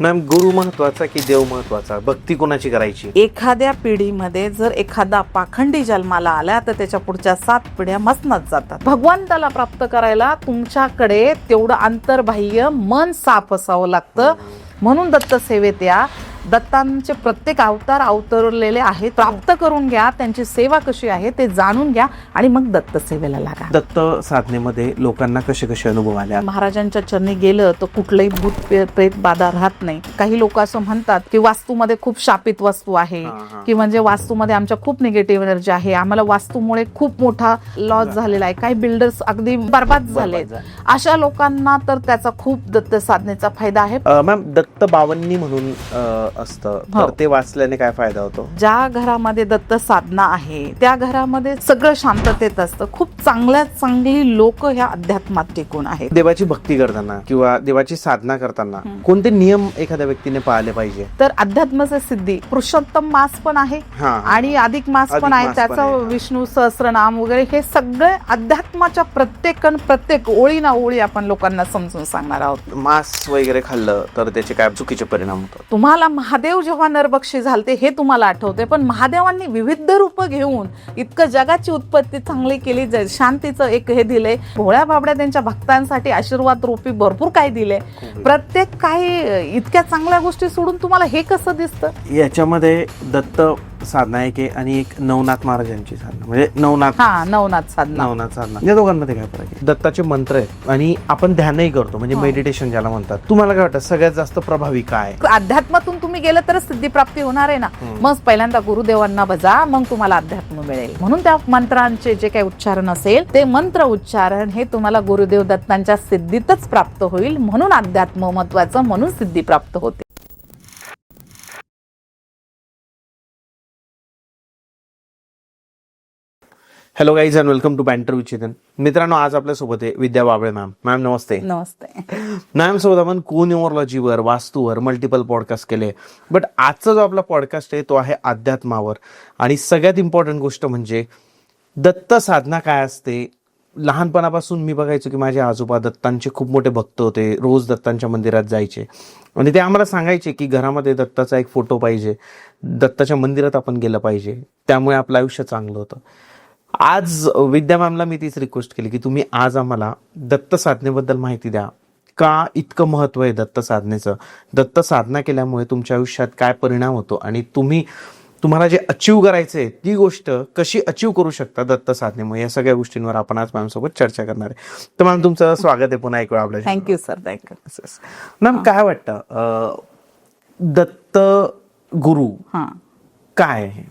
Ma'am, गुरु महत्वाचा की देव महत्वाचा? भक्ती कोणाची करायची? एखाद्या पिढीमध्ये जर एखादा पाखंडी जन्माला आला तर त्याच्या पुढच्या 7 पिढ्या मसनत जातात. भगवंताला प्राप्त करायला तुमच्याकडे तेवढं अंतर्बाह्य मन साफ असावं लागतं. म्हणून दत्त सेवेत या. दत्तांचे प्रत्येक अवतार अवतरलेले आहेत. प्राप्त करून घ्या, त्यांची सेवा कशी आहे ते जाणून घ्या आणि मग दत्त सेवेला लागा. दत्त साधनेमध्ये लोकांना कसे कसे अनुभव आले? महाराजांच्या चरणी गेलं तर कुठलंही भूत प्रेत बाधा राहत नाही. काही लोक असं म्हणतात की वास्तूमध्ये खूप शापित वस्तू आहे, की म्हणजे वास्तूमध्ये आमच्या खूप निगेटिव्ह एनर्जी आहे, आम्हाला वास्तूमुळे खूप मोठा लॉस झालेला आहे, काही बिल्डर्स अगदी बर्बाद झाले. अशा लोकांना तर त्याचा खूप दत्त साधनेचा फायदा आहे. मॅम, दत्त बावन्नी म्हणून असतं, तर ते वाचल्याने काय फायदा होतो? ज्या घरामध्ये दत्त साधना आहे त्या घरामध्ये सगळं शांततेत असतं. खूप चांगली लोक ह्या अध्यात्मात टिकून आहेत. देवाची भक्ती करताना किंवा देवाची साधना करताना कोणते नियम एखाद्या व्यक्तीने पाळले पाहिजे? तर अध्यात्माचे सिद्धी पुरुषोत्तम मास पण आहे आणि अधिक मास पण आहे. त्याचं विष्णू सहस्रनाम वगैरे हे सगळे अध्यात्माच्या प्रत्येक ओळी ना ओळी आपण लोकांना समजून सांगणार आहोत. मांस वगैरे खाल्लं तर त्याचे काय चुकीचे परिणाम होतात? तुम्हाला महादेव जेव्हा नरभक्षी झालते हे तुम्हाला आठवते, पण महादेवांनी विविध रूप घेऊन इतकं जगाची उत्पत्ती चांगली केली, शांतीचं एक हे दिले, भोळ्या बाबड्या त्यांच्या भक्तांसाठी आशीर्वाद रूपी भरपूर काय दिले. प्रत्येक काही इतक्या चांगल्या गोष्टी सोडून तुम्हाला हे कसं दिसतं? याच्यामध्ये दत्त साधना एक आणि एक नवनाथ महाराजांची साधना, म्हणजे नवनाथ साधना, या दोघांमध्ये काय फरक आहे? दत्ताचे मंत्र आहेत आणि आपण ध्यानही करतो, म्हणजे मेडिटेशन ज्याला म्हणतात. तुम्हाला काय वाटतं सगळ्यात जास्त प्रभावी काय? अध्यात्मातून तुम्ही गेलं तरच सिद्धिप्राप्ती होणार आहे ना. मग पहिल्यांदा गुरुदेवांना बजा, मग तुम्हाला अध्यात्म मिळेल. म्हणून त्या मंत्रांचे जे काही उच्चारण असेल ते मंत्र उच्चारण हे तुम्हाला गुरुदेव दत्तांच्या सिद्धीतच प्राप्त होईल. म्हणून अध्यात्म महत्वाचं, म्हणून सिद्धी प्राप्त होते. Hello guys and welcome to banter with Chetan. मित्रांनो, आज आपल्यासोबत आहे विद्या बाबळे मॅम. मॅम नमस्ते. नमस्ते मॅम सोबत आपण न्यूमरोलॉजीवर, वास्तूवर मल्टिपल पॉडकास्ट केले, बट आजचा जो आपला पॉडकास्ट आहे तो आहे अध्यात्मावर. आणि सगळ्यात इम्पॉर्टंट गोष्ट म्हणजे दत्त साधना काय असते. लहानपणापासून मी बघायचो की माझे आजोबा दत्तांचे खूप मोठे भक्त होते, रोज दत्तांच्या मंदिरात जायचे आणि ते आम्हाला सांगायचे की घरामध्ये दत्ताचा एक फोटो पाहिजे, दत्ताच्या मंदिरात आपण गेलं पाहिजे, त्यामुळे आपलं आयुष्य चांगलं होतं. आज विद्या मॅमला मी तीच रिक्वेस्ट केली की तुम्ही आज आम्हाला दत्त साधनेबद्दल माहिती द्या. का इतकं महत्व आहे दत्त साधनेचं? दत्त साधना केल्यामुळे तुमच्या आयुष्यात काय परिणाम होतो आणि तुम्हाला जे अचीव करायचंय ती गोष्ट कशी अचीव करू शकता दत्त साधनेमुळे, या सगळ्या गोष्टींवर आपण आज मॅम सोबत चर्चा करणार आहे. तर मॅम, तुमचं स्वागत आहे पुन्हा एक वेळा आपल्या. Thank you sir. Thank you ma'am. काय वाटतं दत्त गुरु काय आहे?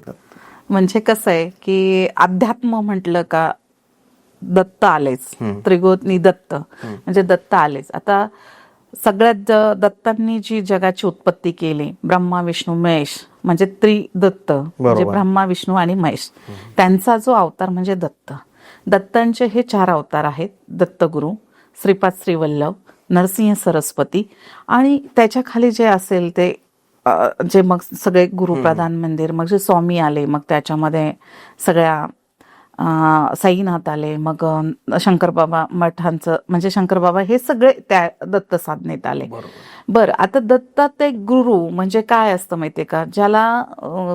म्हणजे कसं आहे की अध्यात्म म्हटलं का दत्त आलेच, त्रिगोत्नी दत्त म्हणजे दत्त आलेच. आता सगळ्यात दत्तांनी जी जगाची उत्पत्ती केली, ब्रह्मा विष्णू महेश म्हणजे त्रिदत्त, म्हणजे ब्रह्मा विष्णू आणि महेश, त्यांचा जो अवतार म्हणजे दत्त. दत्तांचे हे 4 अवतार आहेत: दत्तगुरु, श्रीपाद श्रीवल्लभ, नरसिंह सरस्वती आणि त्याच्या खाली जे असेल ते जे मग सगळे गुरुप्रधान मंदिर, मग जे स्वामी आले, मग त्याच्यामध्ये सगळ्या साईनाथ आले, मग शंकरबाबा मठांचं म्हणजे शंकरबाबा, हे सगळे त्या दत्त साधनेत आले. बरं, आता दत्तात एक गुरु म्हणजे काय असतं माहितीये का? ज्याला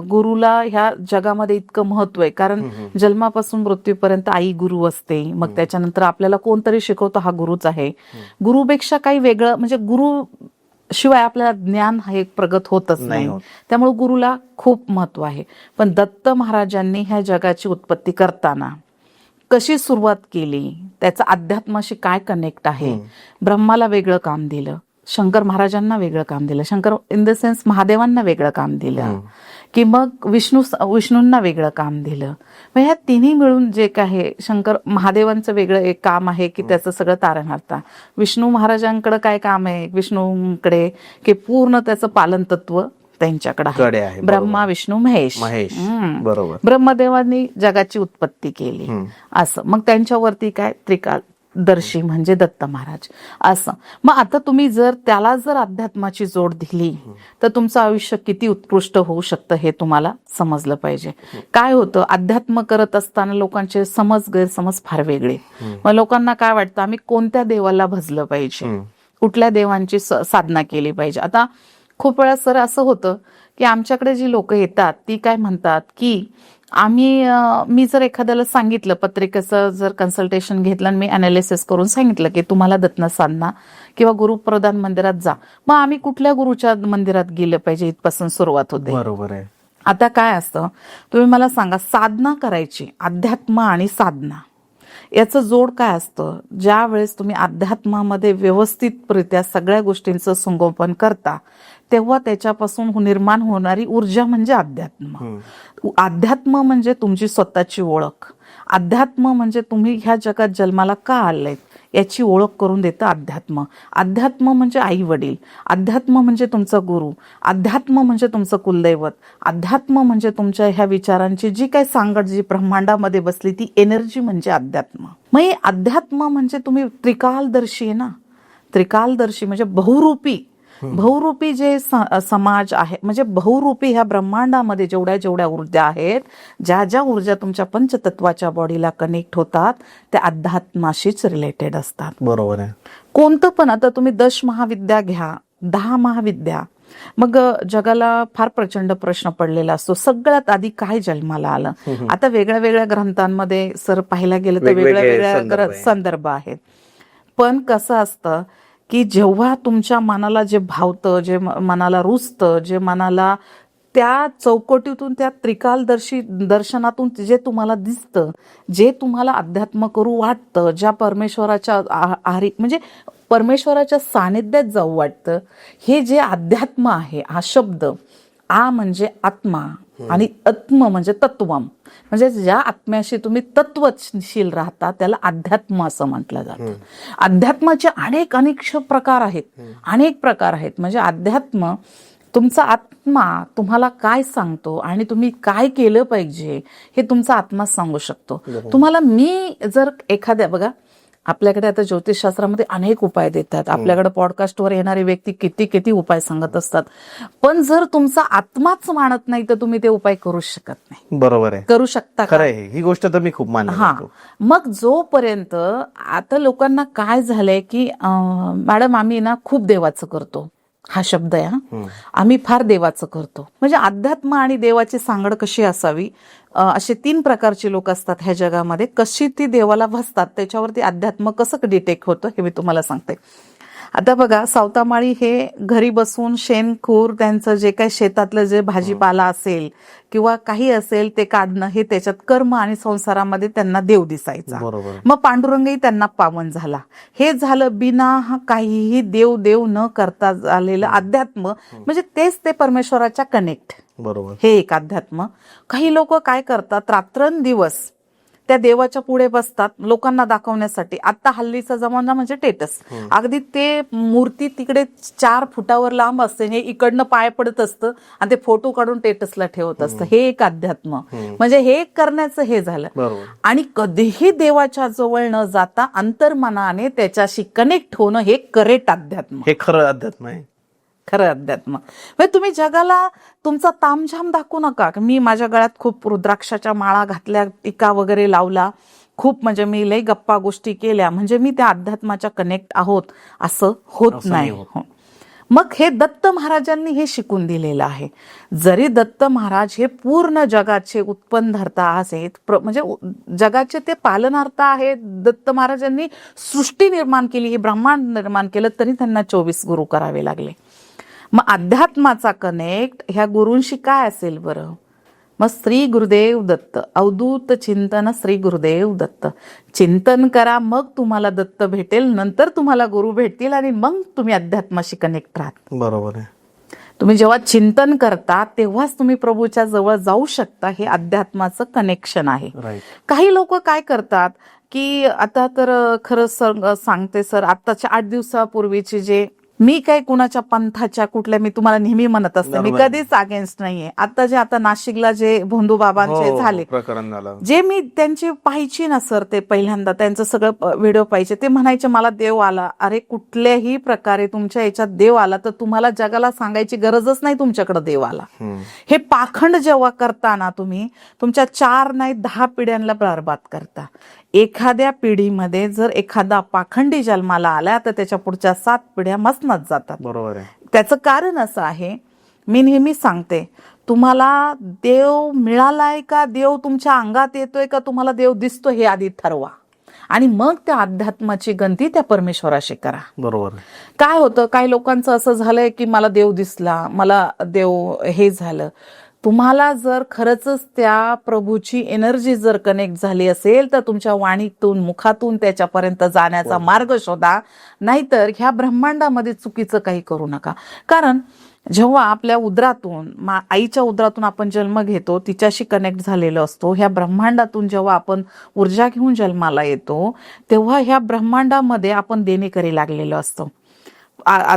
गुरुला ह्या जगामध्ये इतकं महत्व आहे, कारण जन्मापासून मृत्यूपर्यंत आई गुरु असते, मग त्याच्यानंतर आपल्याला कोणतरी शिकवतो, हा गुरुच आहे. गुरुपेक्षा काही वेगळं म्हणजे गुरु शिवाय आपल्याला ज्ञान हे प्रगत होतच नाही. त्यामुळे गुरुला खूप महत्व आहे. पण दत्त महाराजांनी ह्या जगाची उत्पत्ती करताना कशी सुरुवात केली, त्याचा अध्यात्माशी काय कनेक्ट आहे, ब्रह्माला वेगळं काम दिलं, शंकर महाराजांना वेगळं काम दिलं, शंकर इन द सेन्स महादेवांना वेगळं काम दिलं, की मग विष्णूंना वेगळं काम दिलं. मग ह्या तिन्ही मिळून जे काय शंकर महादेवांचं वेगळं एक काम आहे की त्याचं सगळं तारणहार. विष्णू महाराजांकडे काय काम आहे विष्णूंकडे, की पूर्ण त्याचं पालन तत्व त्यांच्याकडे आहे. ब्रह्मा विष्णू महेश. बरोबर. ब्रह्मदेवांनी जगाची उत्पत्ती केली असं. मग त्यांच्यावरती काय त्रिकालदर्शी म्हणजे दत्त महाराज असं. मग आता तुम्ही जर अध्यात्माची जोड दिली तर तुमचं आयुष्य किती उत्कृष्ट होऊ शकतं हे तुम्हाला समजलं पाहिजे. काय होतं, अध्यात्म करत असताना लोकांचे गैरसमज फार वेगळे. मग लोकांना काय वाटतं, आम्ही कोणत्या देवाला भजलं पाहिजे, कुठल्या देवांची साधना केली पाहिजे. आता खूप वेळा सर असं होतं की आमच्याकडे जी लोक येतात ती काय म्हणतात की मी जर एखाद्याला सांगितलं, पत्रिकेचं जर कन्सल्टेशन घेतलं आणि मी अनालिसिस करून सांगितलं की तुम्हाला दत्त साधना किंवा गुरुप्रधान मंदिरात जा, मग आम्ही कुठल्या गुरुच्या मंदिरात गेलं पाहिजे इथपासून सुरुवात होते. बरोबर आहे. आता काय असतं, तुम्ही मला सांगा, साधना करायची, अध्यात्म आणि साधना याचं जोड काय असतं? ज्या वेळेस तुम्ही अध्यात्मामध्ये व्यवस्थितरित्या सगळ्या गोष्टींचं संगोपन करता तेव्हा त्याच्यापासून निर्माण होणारी ऊर्जा म्हणजे अध्यात्म. अध्यात्म म्हणजे तुमची स्वतःची ओळख. अध्यात्म म्हणजे तुम्ही ह्या जगात जन्माला का आलाय याची ओळख करून देतं अध्यात्म. अध्यात्म म्हणजे आई वडील, अध्यात्म म्हणजे तुमचा गुरु, अध्यात्म म्हणजे तुमचं कुलदैवत, अध्यात्म म्हणजे तुमच्या ह्या विचारांची जी काही सांगड जी ब्रह्मांडामध्ये बसली ती एनर्जी म्हणजे अध्यात्म. मग हे अध्यात्म म्हणजे तुम्ही त्रिकालदर्शी आहे ना, त्रिकालदर्शी म्हणजे बहुरूपी जे समाज आहे, म्हणजे बहुरूपी ह्या ब्रह्मांडामध्ये जेवढ्या जेवढ्या ऊर्जा आहेत, ज्या ज्या ऊर्जा तुमच्या पंचतत्वाच्या बॉडीला कनेक्ट होतात त्या अध्यात्माशीच रिलेटेड असतात. बरोबर आहे. कोणतं पण, आता तुम्ही 10 महाविद्या घ्या, 10 महाविद्या, मग जगाला फार प्रचंड प्रश्न पडलेला असतो, सगळ्यात आधी काय जन्माला आलं. आता वेगळ्या वेगळ्या ग्रंथांमध्ये सर पाहायला गेलं तर वेगळ्या वेगळ्या संदर्भ आहेत. पण कसं असतं की जेव्हा तुमच्या मनाला जे भावतं, जे मनाला रुचतं, जे मनाला त्या चौकटीतून, त्या त्रिकालदर्शी दर्शनातून जे तुम्हाला दिसतं, जे तुम्हाला अध्यात्म करू वाटतं, ज्या परमेश्वराच्या आहारी म्हणजे परमेश्वराच्या सानिध्यात जाऊ वाटतं, हे जे अध्यात्म आहे, हा शब्द आ म्हणजे आत्मा आणि आत्म म्हणजे तत्वम, म्हणजे ज्या आत्म्याशी तुम्ही तत्वशील राहता त्याला अध्यात्म असं म्हटलं जातं. अध्यात्माचे अनेक प्रकार आहेत. म्हणजे अध्यात्म, तुमचा आत्मा तुम्हाला काय सांगतो आणि तुम्ही काय केलं पाहिजे हे तुमचा आत्मा सांगू शकतो तुम्हाला. मी जर एखाद्या, बघा आपल्याकडे आता ज्योतिषशास्त्रामध्ये अनेक उपाय देतात, आपल्याकडे पॉडकास्टवर येणारे व्यक्ती किती उपाय सांगत असतात, पण जर तुमचा आत्माच मानत नाही तर तुम्ही ते उपाय करू शकत नाही. बरोबर आहे. करू शकता का? ही गोष्ट तर मी खूप मानतो. मग जोपर्यंत, आता लोकांना काय झालंय की मॅडम आम्ही ना खूप देवाचं करतो, हा शब्द आहे, आम्ही फार देवाचं करतो. म्हणजे अध्यात्म आणि देवाची सांगड कशी असावी, असे 3 प्रकारचे लोक असतात ह्या जगामध्ये. कशी ती देवाला भसतात त्याच्यावरती अध्यात्म कसं डिटेक्ट होतं हे मी तुम्हाला सांगते. आता बघा, सावतामाळी हे घरी बसून शेणखूर, त्यांचं जे काही शेतातलं जे भाजीपाला असेल किंवा काही असेल ते काढणं, हे त्याच्यात कर्म आणि संसारामध्ये त्यांना देव दिसायचा. मग पांडुरंगही त्यांना पावन झाला. हे झालं बिना काहीही देव न करता झालेलं अध्यात्म, म्हणजे तेच ते परमेश्वराच्या कनेक्ट. बरोबर, हे एक अध्यात्म. काही लोक काय करतात, रात्रंदिवस त्या देवाच्या पुढे बसतात लोकांना दाखवण्यासाठी. आता हल्लीचा जमाना म्हणजे टेटस. अगदी ते मूर्ती तिकडे 4 फुटावर लांब असते, हे इकडनं पाय पडत असतं आणि ते फोटो काढून टेटसला ठेवत असतं. हे एक अध्यात्म. म्हणजे हे करण्याचं हे झालं. आणि कधीही देवाच्या जवळ न जाता अंतर्मनाने त्याच्याशी कनेक्ट होणं, हे करेक्ट अध्यात्म, हे खरं अध्यात्म आहे. खरं अध्यात्म. म्हणजे तुम्ही जगाला तुमचा तामझाम दाखवू नका. मी माझ्या गळ्यात खूप रुद्राक्षाच्या माळा घातल्या, टीका वगैरे लावला, खूप म्हणजे मी लई गप्पा गोष्टी केल्या, म्हणजे मी त्या अध्यात्माच्या कनेक्ट आहोत असं होत नाही. मग हे दत्त महाराजांनी हे शिकून दिलेलं आहे. जरी दत्त महाराज हे पूर्ण जगाचे उत्पन्नधर्ता आहेत, म्हणजे जगाचे ते पालनार्था आहेत, दत्त महाराजांनी सृष्टी निर्माण केली, हे ब्रह्मांड निर्माण केलं, तरी त्यांना 24 गुरु करावे लागले. मग अध्यात्माचा कनेक्ट ह्या गुरूंशी काय असेल बरं? मग श्री गुरुदेव दत्त, अवधूत चिंतन श्री गुरुदेव दत्त. चिंतन करा, मग तुम्हाला दत्त भेटेल, नंतर तुम्हाला गुरु भेटतील आणि मग तुम्ही अध्यात्माशी कनेक्ट राहाल. बरोबर आहे. तुम्ही जेव्हा चिंतन करता तेव्हाच तुम्ही प्रभूच्या जवळ जाऊ शकता. हे अध्यात्माचं कनेक्शन आहे. काही लोक काय करतात की, आता तर खरं सांगते सर, आताच्या 8 दिवसापूर्वीचे जे, मी काय कुणाच्या पंथाच्या कुठल्या, मी तुम्हाला नेहमी म्हणत असते, मी कधीच अगेन्स्ट नाहीये. आता नाशिकला जे भोंदू बाबांचे झाले प्रकरण झालं, जे मी त्यांची पाहायची ना सर, ते पहिल्यांदा त्यांचं सगळं व्हिडिओ पाहिजे, ते म्हणायचे मला देव आला. अरे कुठल्याही प्रकारे तुमच्या याच्यात देव आला तर तुम्हाला जगाला सांगायची गरजच नाही तुमच्याकडे देव आला. हे पाखंड जेव्हा करता ना तुम्ही, तुमच्या 4 नाही 10 पिढ्यांना बरबाद करता. एखाद्या पिढीमध्ये जर एखादा पाखंडी जन्माला आला तर त्याच्या पुढच्या 7 पिढ्या मसनात जातात. बरोबर आहे. त्याचं कारण असं आहे, मी नेहमी सांगते, तुम्हाला देव मिळालाय का, देव तुमच्या अंगात येतोय का, तुम्हाला देव दिसतो हे आधी ठरवा आणि मग त्या अध्यात्माची गंती त्या परमेश्वराशी करा. बरोबर. काय होतं, काही लोकांचं असं झालंय की मला देव दिसला, मला देव हे झालं. तुम्हाला जर खरंच त्या प्रभूची एनर्जी जर कनेक्ट झाली असेल तर तुमच्या वाणीतून मुखातून त्याच्यापर्यंत जाण्याचा मार्ग शोधा. नाहीतर ह्या ब्रह्मांडामध्ये चुकीचं काही करू नका. कारण जेव्हा आपल्या उदरातून आईच्या उदरातून आपण जन्म घेतो, तिच्याशी कनेक्ट झालेलो असतो, ह्या ब्रह्मांडातून जेव्हा आपण ऊर्जा घेऊन जन्माला येतो तेव्हा ह्या ब्रह्मांडामध्ये आपण देणेकरी लागलेलो असतो.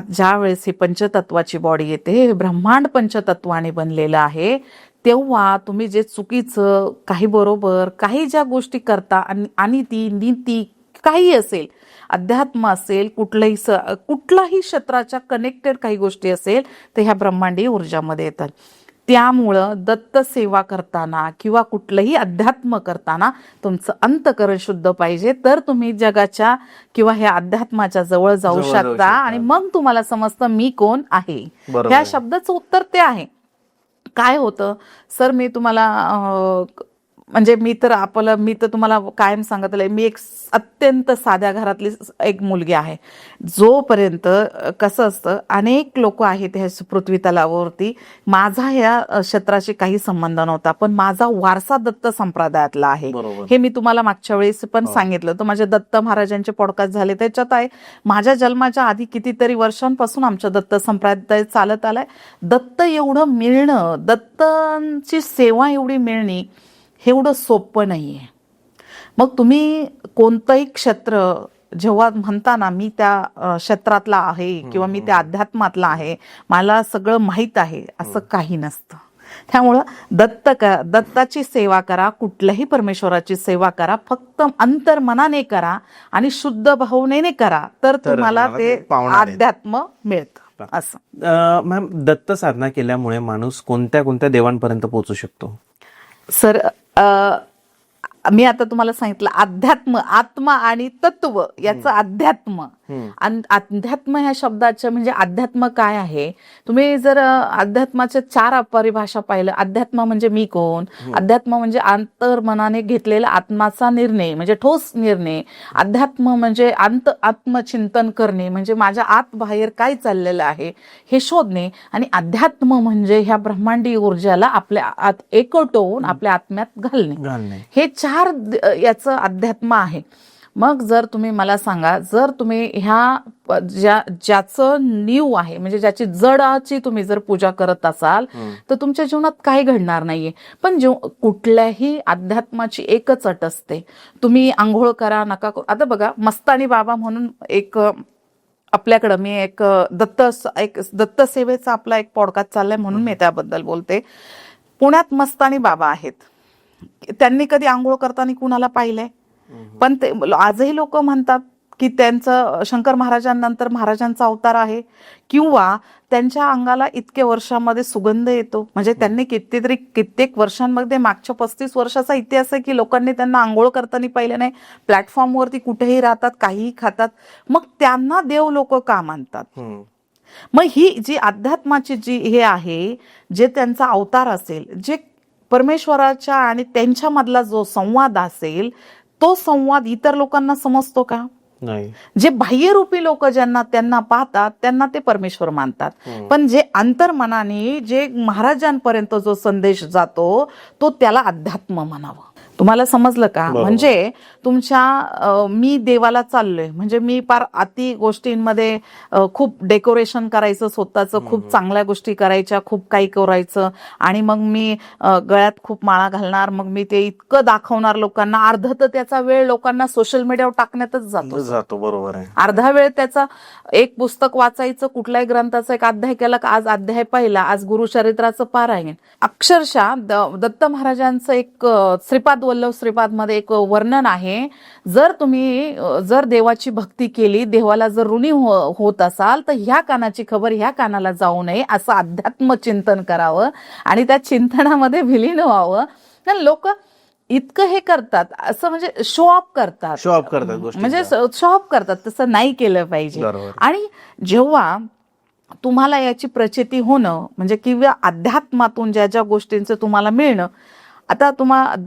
ज्या वेळेस ही पंचतत्वाची बॉडी येते, हे ब्रह्मांड पंचतत्वाने बनलेलं आहे, तेव्हा तुम्ही जे चुकीचं काही बरोबर काही ज्या गोष्टी करता आणि ती नीती काही असेल, अध्यात्म असेल, कुठलाही क्षेत्राच्या कनेक्टेड काही गोष्टी असेल तर ह्या ब्रह्मांडीय ऊर्जामध्ये येतात. त्यामुळं दत्त सेवा करताना किंवा कुठलंही अध्यात्म करताना तुमचं अंतःकरण शुद्ध पाहिजे, तर तुम्ही जगाच्या किंवा ह्या अध्यात्माच्या जवळ जाऊ शकता आणि मग तुम्हाला समजतं मी कोण आहे. ह्या शब्दाचं उत्तर ते आहे. काय होतं सर, मी तुम्हाला म्हणजे मी तर तुम्हाला कायम सांगत आले, मी एक अत्यंत साध्या घरातली एक मुलगी आहे. जोपर्यंत कसं असतं, अनेक लोक आहेत ह्या पृथ्वी तलावावरती, माझा ह्या क्षेत्राशी काही संबंध नव्हता, पण माझा वारसा दत्त संप्रदायातला आहे. हे मी तुम्हाला मागच्या वेळेस पण सांगितलं. तर माझे दत्त महाराजांचे पॉडकास्ट झाले, त्याच्यात आहे माझ्या जन्माच्या आधी कितीतरी वर्षांपासून आमच्या दत्त संप्रदाय चालत आलाय. दत्त एवढं मिळणं, दत्तांची सेवा एवढी मिळणी हे एवढं सोपं नाहीये. मग तुम्ही कोणतंही क्षेत्र जेव्हा म्हणता ना, मी त्या क्षेत्रातला आहे किंवा मी त्या अध्यात्मातला आहे, मला सगळं माहीत आहे, असं काही नसतं. त्यामुळं दत्ताची सेवा करा, कुठल्याही परमेश्वराची सेवा करा, फक्त अंतर्मनाने करा आणि शुद्ध भावनेने करा, तर तुम्हाला ते अध्यात्म मिळतं. असं. मॅम, दत्त साधना केल्यामुळे माणूस कोणत्या कोणत्या देवांपर्यंत पोहोचू शकतो? सर, मी आता तुम्हाला सांगितलं अध्यात्म, आत्मा आणि तत्व याचं अध्यात्म. अध्यात्म ह्या शब्दाचं म्हणजे अध्यात्म काय आहे, तुम्ही जर अध्यात्माच्या 4 परिभाषा पाहिलं. अध्यात्म म्हणजे मी कोण, अध्यात्म म्हणजे अंतर्मनाने घेतलेला आत्माचा निर्णय म्हणजे ठोस निर्णय. अध्यात्म म्हणजे आत्मचिंतन करणे म्हणजे माझ्या आत बाहेर काय चाललेलं आहे हे शोधणे. आणि अध्यात्म म्हणजे ह्या ब्रह्मांडीय ऊर्जाला आपल्या आत एकवटवून आपल्या आत्म्यात घालणे. हे 4 याचं अध्यात्म आहे. मग जर तुम्ही मला सांगा, जर तुम्ही ह्या ज्याचं नीव आहे म्हणजे ज्याची जडाची तुम्ही जर पूजा करत असाल तर तुमच्या जीवनात काही घडणार नाहीये. पण कुठल्याही अध्यात्माची एकच अट असते, तुम्ही आंघोळ करा नका. आता बघा, मस्तानी बाबा म्हणून एक आपल्याकडं, मी एक दत्त सेवेचा आपला एक पॉडकास्ट चाललाय म्हणून मी त्याबद्दल बोलते. पुण्यात मस्तानी बाबा आहेत. त्यांनी कधी आंघोळ करताना कुणाला पाहिलंय? पण ते आजही लोक म्हणतात की त्यांचं शंकर महाराजांनंतर महाराजांचा अवतार आहे, किंवा त्यांच्या अंगाला इतके वर्षांमध्ये सुगंध येतो. म्हणजे त्यांनी कित्येक वर्षांमध्ये, मागच्या 35 वर्षाचा इतिहास आहे की लोकांनी त्यांना आंघोळ करताना पाहिलं नाही. प्लॅटफॉर्मवरती कुठेही राहतात, काहीही खातात, मग त्यांना देव लोक का मानतात? मग ही जी अध्यात्माची जी हे आहे, जे त्यांचा अवतार असेल, जे परमेश्वराच्या आणि त्यांच्यामधला जो संवाद असेल, तो संवाद इतर लोकांना समजतो का? नाही. जे बाह्यरूपी लोक ज्यांना त्यांना पाहतात त्यांना ते परमेश्वर मानतात. पण जे अंतर्मनाने जे महाराजांपर्यंत जो संदेश जातो तो त्याला अध्यात्म म्हणावं. तुम्हाला समजलं का? म्हणजे तुमच्या मी देवाला चाललोय म्हणजे मी फार अति गोष्टींमध्ये खूप डेकोरेशन करायचं, स्वतःचं खूप चांगल्या गोष्टी करायच्या, खूप काही करायचं, आणि मग मी गळ्यात खूप माळा घालणार, मग मी ते इतकं दाखवणार लोकांना. अर्धा तर त्याचा वेळ लोकांना सोशल मीडियावर टाकण्यातच जातो. बरोबर आहे. अर्धा वेळ त्याचा एक पुस्तक वाचायचं, कुठल्याही ग्रंथाचा एक अध्याय केला का आज अध्याय पहिला, आज गुरुचरित्राचं पारायण. अक्षरशः दत्त महाराजांचं एक श्रीपाद वल्लभ श्रीपाद मध्ये एक वर्णन आहे, जर तुम्ही देवाची भक्ती केली, देवाला जर ऋणी होत असाल तर ह्या कानाची खबर ह्या कानाला जाऊ नये, असं अध्यात्म चिंतन करावं आणि त्या चिंतनामध्ये विलीन व्हावं. लोक इतकं हे करतात, असं म्हणजे शो ऑफ करतात, म्हणजे शो ऑफ करतात, तसं नाही केलं पाहिजे. आणि जेव्हा तुम्हाला याची प्रचिती होणं म्हणजे किंवा अध्यात्मातून ज्या ज्या गोष्टींचं तुम्हाला मिळणं. आता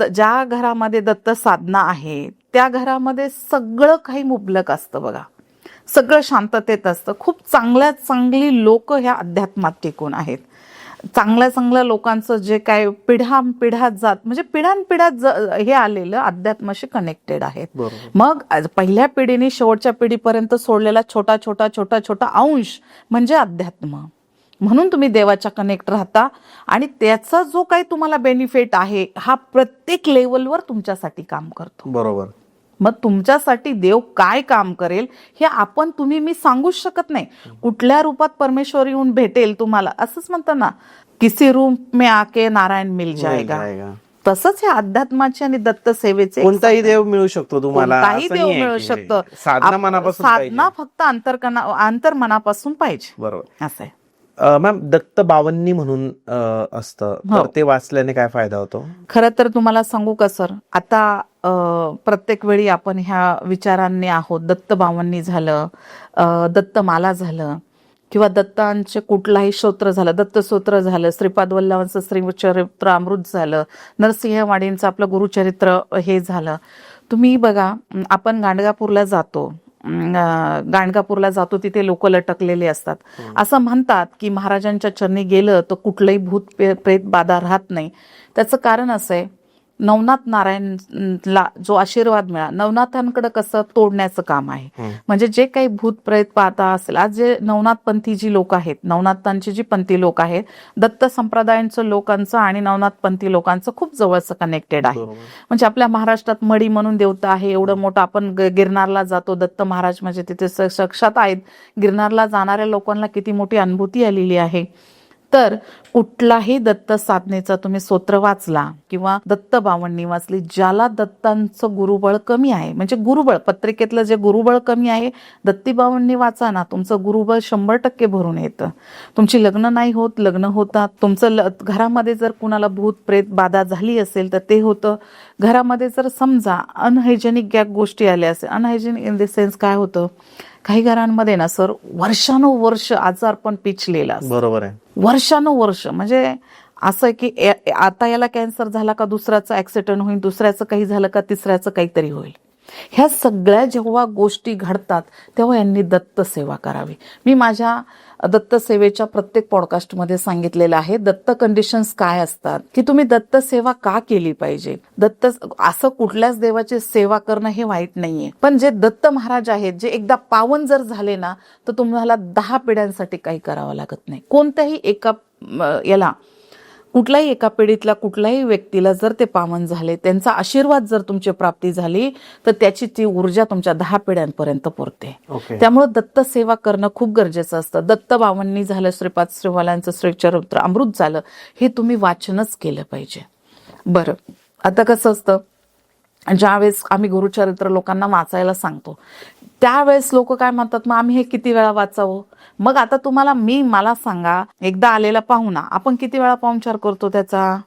ज्या घरामध्ये दत्त साधना आहे त्या घरामध्ये सगळं काही मुबलक असतं बघा, सगळं शांततेत असतं. खूप चांगली लोक ह्या अध्यात्मात टिकून आहेत. चांगल्या लोकांचं जे काय पिढ्यात जात म्हणजे पिढ्यानपिढ्यात हे आलेलं अध्यात्माशी कनेक्टेड आहेत. मग पहिल्या पिढीने शेवटच्या पिढीपर्यंत सोडलेला छोटा छोटा अंश म्हणजे अध्यात्म. म्हणून तुम्ही देवाच्या कनेक्ट राहता आणि त्याचा जो काही तुम्हाला बेनिफिट आहे हा प्रत्येक लेवलवर तुमच्यासाठी काम करतो. बरोबर. मग तुमच्यासाठी देव काय काम करेल हे मी सांगूच शकत नाही. कुठल्या रूपात परमेश्वर येऊन भेटेल तुम्हाला, असंच म्हणतं ना, किसी रूप में आके नारायण मिल जाएगा. तसंच हे अध्यात्माचे आणि दत्त सेवेचे कोणताही देव मिळू शकतो तुम्हाला, कोणताही देव मिळू शकतो. साधना फक्त अंतर्मनापासून पाहिजे. बरोबर. असं आहे. मॅम, दत्त बावन्नी म्हणून असतं, तर ते वाचल्याने काय फायदा होतो? खरं तर तुम्हाला सांगू का सर, आता प्रत्येक वेळी आपण ह्या विचारांनी आहोत. दत्त बावन्नी झालं, दत्तमाला झालं किंवा दत्तांचे कुठलाही स्तोत्र झालं, दत्त स्तोत्र झालं, श्रीपाद वल्लभांचं श्रीचरित्र अमृत झालं, नरसिंहवाडींचं आपलं गुरुचरित्र हे झालं. तुम्ही बघा, आपण गाणगापूरला जातो तिथे लोक लटकलेले असतात. असं म्हणतात की महाराजांच्या चरणी गेलं तर कुठलंही भूत प्रेत बाधा राहत नाही. त्याचं कारण असं आहे, नवनाथ नारायणला जो आशीर्वाद मिळाला, नवनाथांकडे कसं तोडण्याचं काम आहे. म्हणजे जे काही भूत प्रेत बाधा असेल, आज जे नवनाथपंथी जी लोक आहेत, नवनाथांची जी पंथी लोक आहेत, दत्त संप्रदायांचं लोकांचं आणि नवनाथपंथी लोकांचं खूप जवळचं कनेक्टेड आहे. म्हणजे आपल्या महाराष्ट्रात मडी म्हणून देवता आहे, एवढं मोठं. आपण गिरनारला जातो, दत्त महाराज म्हणजे तिथे साक्षात आहेत. गिरनारला जाणाऱ्या लोकांना किती मोठी अनुभूती आलेली आहे. तर कुठलाही दत्त साधनेचा तुम्ही स्तोत्र वाचला किंवा दत्त बावन्नी वाचली, ज्याला दत्तांचं गुरुबळ कमी आहे, म्हणजे गुरुबळ पत्रिकेतलं जे गुरुबळ कमी आहे, दत्ती बावन्नी वाचा ना, तुमचं गुरुबळ 100% भरून येतं. तुमची लग्न नाही होत, लग्न होतात. तुमचं घरामध्ये जर कुणाला भूत प्रेत बाधा झाली असेल तर ते होतं. घरामध्ये जर समजा अनहायजेनिक गोष्टी आल्या असेल, अनहायजेनिक इन द सेन्स काय होतं, काही घरांमध्ये ना सर वर्षानुवर्ष आजार पण पिचलेला. बरोबर आहे. वर्षानुवर्ष म्हणजे असं आहे की आता याला कॅन्सर झाला का दुसऱ्याचं ऍक्सिडेंट होईल, दुसऱ्याचं काही झालं का तिसऱ्याचं काहीतरी होईल. ह्या सगळ्या जेव्हा गोष्टी घडतात तेव्हा यांनी दत्त सेवा करावी. मी माझ्या दत्त सेवेच्या प्रत्येक पॉडकास्टमध्ये सांगितलेलं आहे दत्त कंडिशन्स काय असतात, की तुम्ही दत्त सेवा का केली पाहिजे. दत्त असं कुठल्याच देवाची सेवा करणं हे वाईट नाहीये, पण जे दत्त महाराज आहेत, जे एकदा पावन जर झाले ना तर तुम्हाला 10 पिढ्यांसाठी काही करावं लागत नाही. कोणत्याही एका कुठल्याही एका पिढीतल्या कुठल्याही व्यक्तीला जर ते पावन झाले, त्यांचा आशीर्वाद जर तुमची प्राप्ती झाली तर त्याची ती ऊर्जा तुमच्या 10 पिढ्यांपर्यंत पुरते. त्यामुळे दत्त सेवा करणं खूप गरजेचं असतं. दत्त बावन्नी झालं, श्रीपाद श्रीवाल्यांचं श्रीचरित्र अमृत झालं, हे तुम्ही वाचनच केलं पाहिजे. बरं, आता कसं असतं, ज्यावेळेस आम्ही गुरुचरित्र लोकांना वाचायला सांगतो त्यावेळेस लोक काय म्हणतात, मग आम्ही हे किती वेळा वाचावं. मग आता मला सांगा, एकदा आलेला पाहुणा आपण किती वेळा पाहुणचार करतो त्याचा?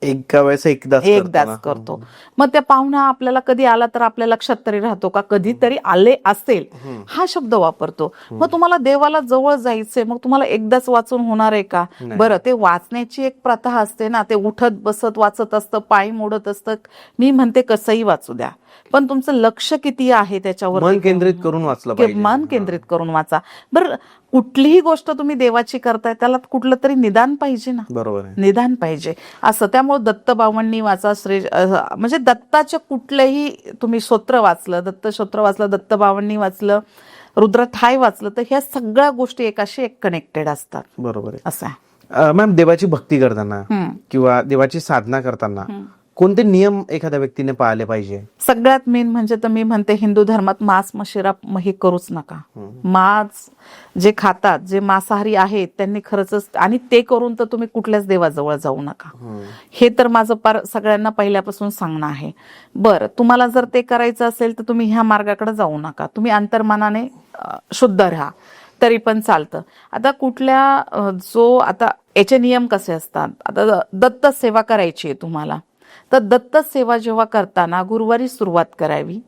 एकदाच करतो. मग त्या पाहुणा आपल्याला कधी आला तर आपल्या लक्षात तरी राहतो का? कधीतरी आले असेल हा शब्द वापरतो. मग तुम्हाला देवाला जवळ जायचंय, मग तुम्हाला एकदाच वाचून होणार आहे का? बरं, ते वाचण्याची एक प्रथा असते ना, ते उठत बसत वाचत असतं, पाय मोडत असतं. मी म्हणते कसंही वाचू द्या, पण तुमचं लक्ष किती आहे त्याच्यावर, मन केंद्रित करून वाचलं पाहिजे. मन केंद्रित करून वाचा. बरं, कुठलीही गोष्ट तुम्ही देवाची करताय त्याला कुठलं तरी निदान पाहिजे ना. बरोबर आहे. निदान पाहिजे असं. त्यामुळे दत्त बावन्नी वाचा, म्हणजे दत्ताचे कुठलेही तुम्ही स्तोत्र वाचलं, दत्त स्तोत्र वाचलं, दत्त बावन्नी वाचलं, रुद्रठाय वाचलं, तर ह्या सगळ्या गोष्टी एकाशी एक कनेक्टेड असतात. बरोबर आहे. असं आहे. मॅम, देवाची भक्ती करताना किंवा देवाची साधना करताना कोणते नियम एखाद्या व्यक्तीने पाळले पाहिजे? सगळ्यात मेन म्हणजे तर मी म्हणते, हिंदू धर्मात मांस मशिरा हे करूच नका. मांस जे खातात, जे मांसाहारी आहेत त्यांनी खरंच, आणि ते करून तर तुम्ही कुठल्याच देवाजवळ जाऊ नका. हे तर माझं सगळ्यांना पहिल्यापासून सांगणं आहे. बरं, तुम्हाला जर ते करायचं असेल तर तुम्ही ह्या मार्गाकडे जाऊ नका. तुम्ही अंतर्मनाने शुद्ध राहा तरी पण चालतं. आता आता याचे नियम कसे असतात, आता दत्त सेवा करायची आहे तुम्हाला, तर दत्त सेवा जेव्हा करताना गुरुवारी सुरुवात करावी,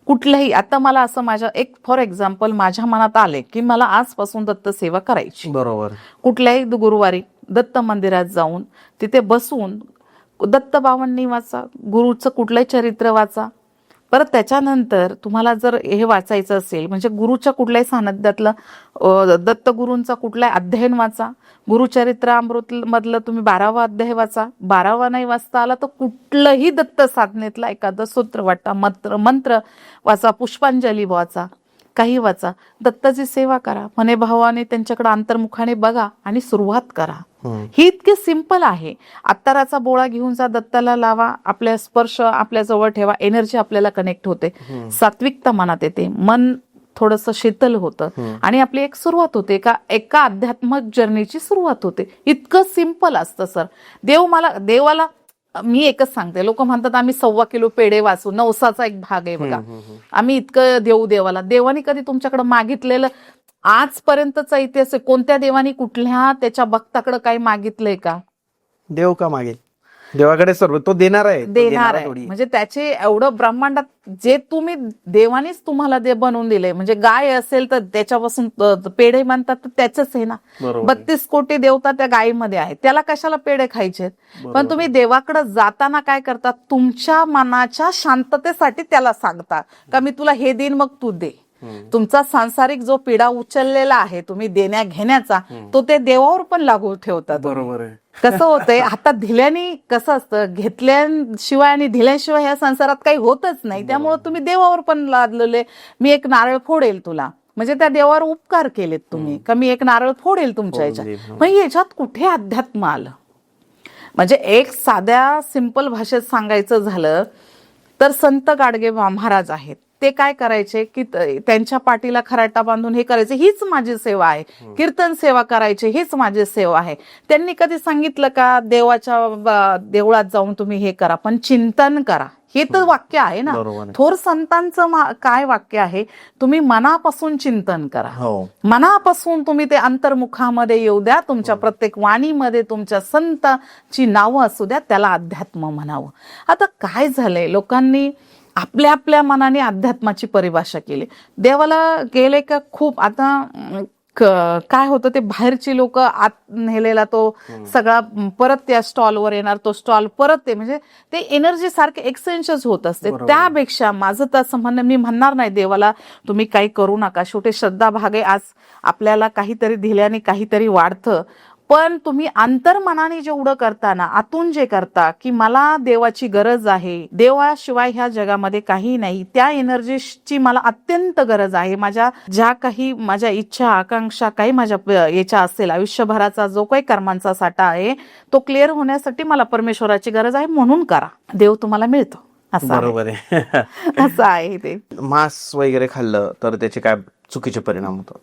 कुठल्याही, आता मला असं माझ्या एक फॉर एक्झाम्पल माझ्या मनात आले की मला आजपासून दत्त सेवा करायची, बरोबर. कुठल्याही गुरुवारी दत्त मंदिरात जाऊन तिथे बसून दत्त बाबांनी वाचा, गुरुचं कुठलंही चरित्र वाचा. परत त्याच्यानंतर तुम्हाला जर हे वाचायचं असेल म्हणजे गुरुच्या कुठल्याही सान्निध्यातलं दत्तगुरूंचा कुठलाही अध्ययन वाचा. गुरुचरित्रामृत मधलं तुम्ही 12वा अध्याय वाचा. 12वा नाही वाचता आला तर कुठलंही दत्त साधनेतला एखादं सूत्र वाचा, मंत्र वाचा, पुष्पांजली वाचा, काही वाचा. दत्ताची सेवा करा, मने भावाने त्यांच्याकडे अंतर्मुखाने बघा आणि सुरुवात करा. ही इतके सिंपल आहे. अत्तराचा बोळा घेऊन जा, दत्ताला लावा, आपल्या स्पर्श आपल्या जवळ ठेवा, एनर्जी आपल्याला कनेक्ट होते, सात्विकता मनात येते, मन थोडंसं शीतल होतं आणि आपली एक सुरुवात होते, एका आध्यात्मिक जर्नीची सुरुवात होते. इतकं सिंपल असतं सर. देवाला मी एकच सांगते, लोक म्हणतात आम्ही 1.25 किलो पेढे वाचू, नवसाचा एक भाग आहे बघा, आम्ही इतकं देऊ देवाला. देवानी कधी तुमच्याकडे मागितलेलं आजपर्यंतचा इतिहास कोणत्या देवानी कुठल्या त्याच्या भक्ताकडे काही मागितलंय का? देव का मागेल? देवाकडे सर्व तो देणार आहे, देणार आहे. म्हणजे त्याचे एवढं ब्रह्मांडात जे तुम्ही देवानीच तुम्हाला ते बनवून दिले. म्हणजे गाय असेल तर त्याच्यापासून पेढे म्हणतात तर त्याच आहे ना. 32 कोटी देवता त्या गायीमध्ये आहेत, त्याला कशाला पेढे खायचे? पण तुम्ही देवाकडे जाताना काय करता? तुमच्या मनाच्या शांततेसाठी त्याला सांगता का मी तुला हे देईन मग तू दे. तुमचा सांसारिक जो पिढा उचललेला आहे तुम्ही देण्या घेण्याचा, तो ते देवावर पण लागू ठेवतात. बरोबर आहे. कसं होतंय आता दिल्याने कसं असतं, घेतल्याशिवाय आणि दिल्याशिवाय ह्या संसारात काही होतच नाही. त्यामुळे तुम्ही देवावर पण लादलेले, मी एक नारळ फोडेल तुला, म्हणजे त्या देवावर उपकार केलेत तुम्ही का मी एक नारळ फोडेल तुमच्या ह्याच्यात. मग याच्यात कुठे अध्यात्म आलं? म्हणजे एक साध्या सिंपल भाषेत सांगायचं झालं तर संत गाडगे महाराज आहेत, ते काय करायचे की त्यांच्या पाठीला खराटा बांधून हे करायचे, हीच माझी सेवा आहे, कीर्तन सेवा करायची हीच माझी सेवा आहे. त्यांनी कधी सांगितलं का देवाच्या देवळात जाऊन तुम्ही हे करा, पण चिंतन करा, हे तर वाक्य आहे ना. थोर संतांचं काय वाक्य आहे? तुम्ही मनापासून चिंतन करा, मनापासून तुम्ही ते अंतर्मुखामध्ये येऊ द्या, तुमच्या प्रत्येक वाणीमध्ये तुमच्या संतांची नावं असू द्या, त्याला अध्यात्म म्हणावं. आता काय झालंय, लोकांनी आपल्या आपल्या मनाने अध्यात्माची परिभाषा केली. देवाला गेले का खूप आता काय होतं, ते बाहेरची लोक आत नेलेला तो सगळा परत त्या स्टॉलवर येणार, तो स्टॉल परत ते म्हणजे ते एनर्जी सारखे एक्सचेंजच होत असते. त्यापेक्षा माझं तसं म्हणणं, मी म्हणणार नाही देवाला तुम्ही काही करू नका, शेवटी श्रद्धा भाग आहे. आज आपल्याला काहीतरी दिल्याने काहीतरी वाढतं, पण तुम्ही अंतर्मनाने जेवढं करता ना, आतून जे करता की मला देवाची गरज आहे, देवाशिवाय ह्या जगामध्ये काही नाही, त्या एनर्जीची मला अत्यंत गरज आहे. माझ्या ज्या काही माझ्या इच्छा आकांक्षा काही माझ्या याच्या असेल, आयुष्यभराचा जो काही कर्मांचा साठा आहे तो क्लिअर होण्यासाठी मला परमेश्वराची गरज आहे, म्हणून करा, देव तुम्हाला मिळतो. असं बरोबर आहे. असं आहे ते. मांस वगैरे खाल्लं तर त्याचे काय चुकीचे परिणाम होतात?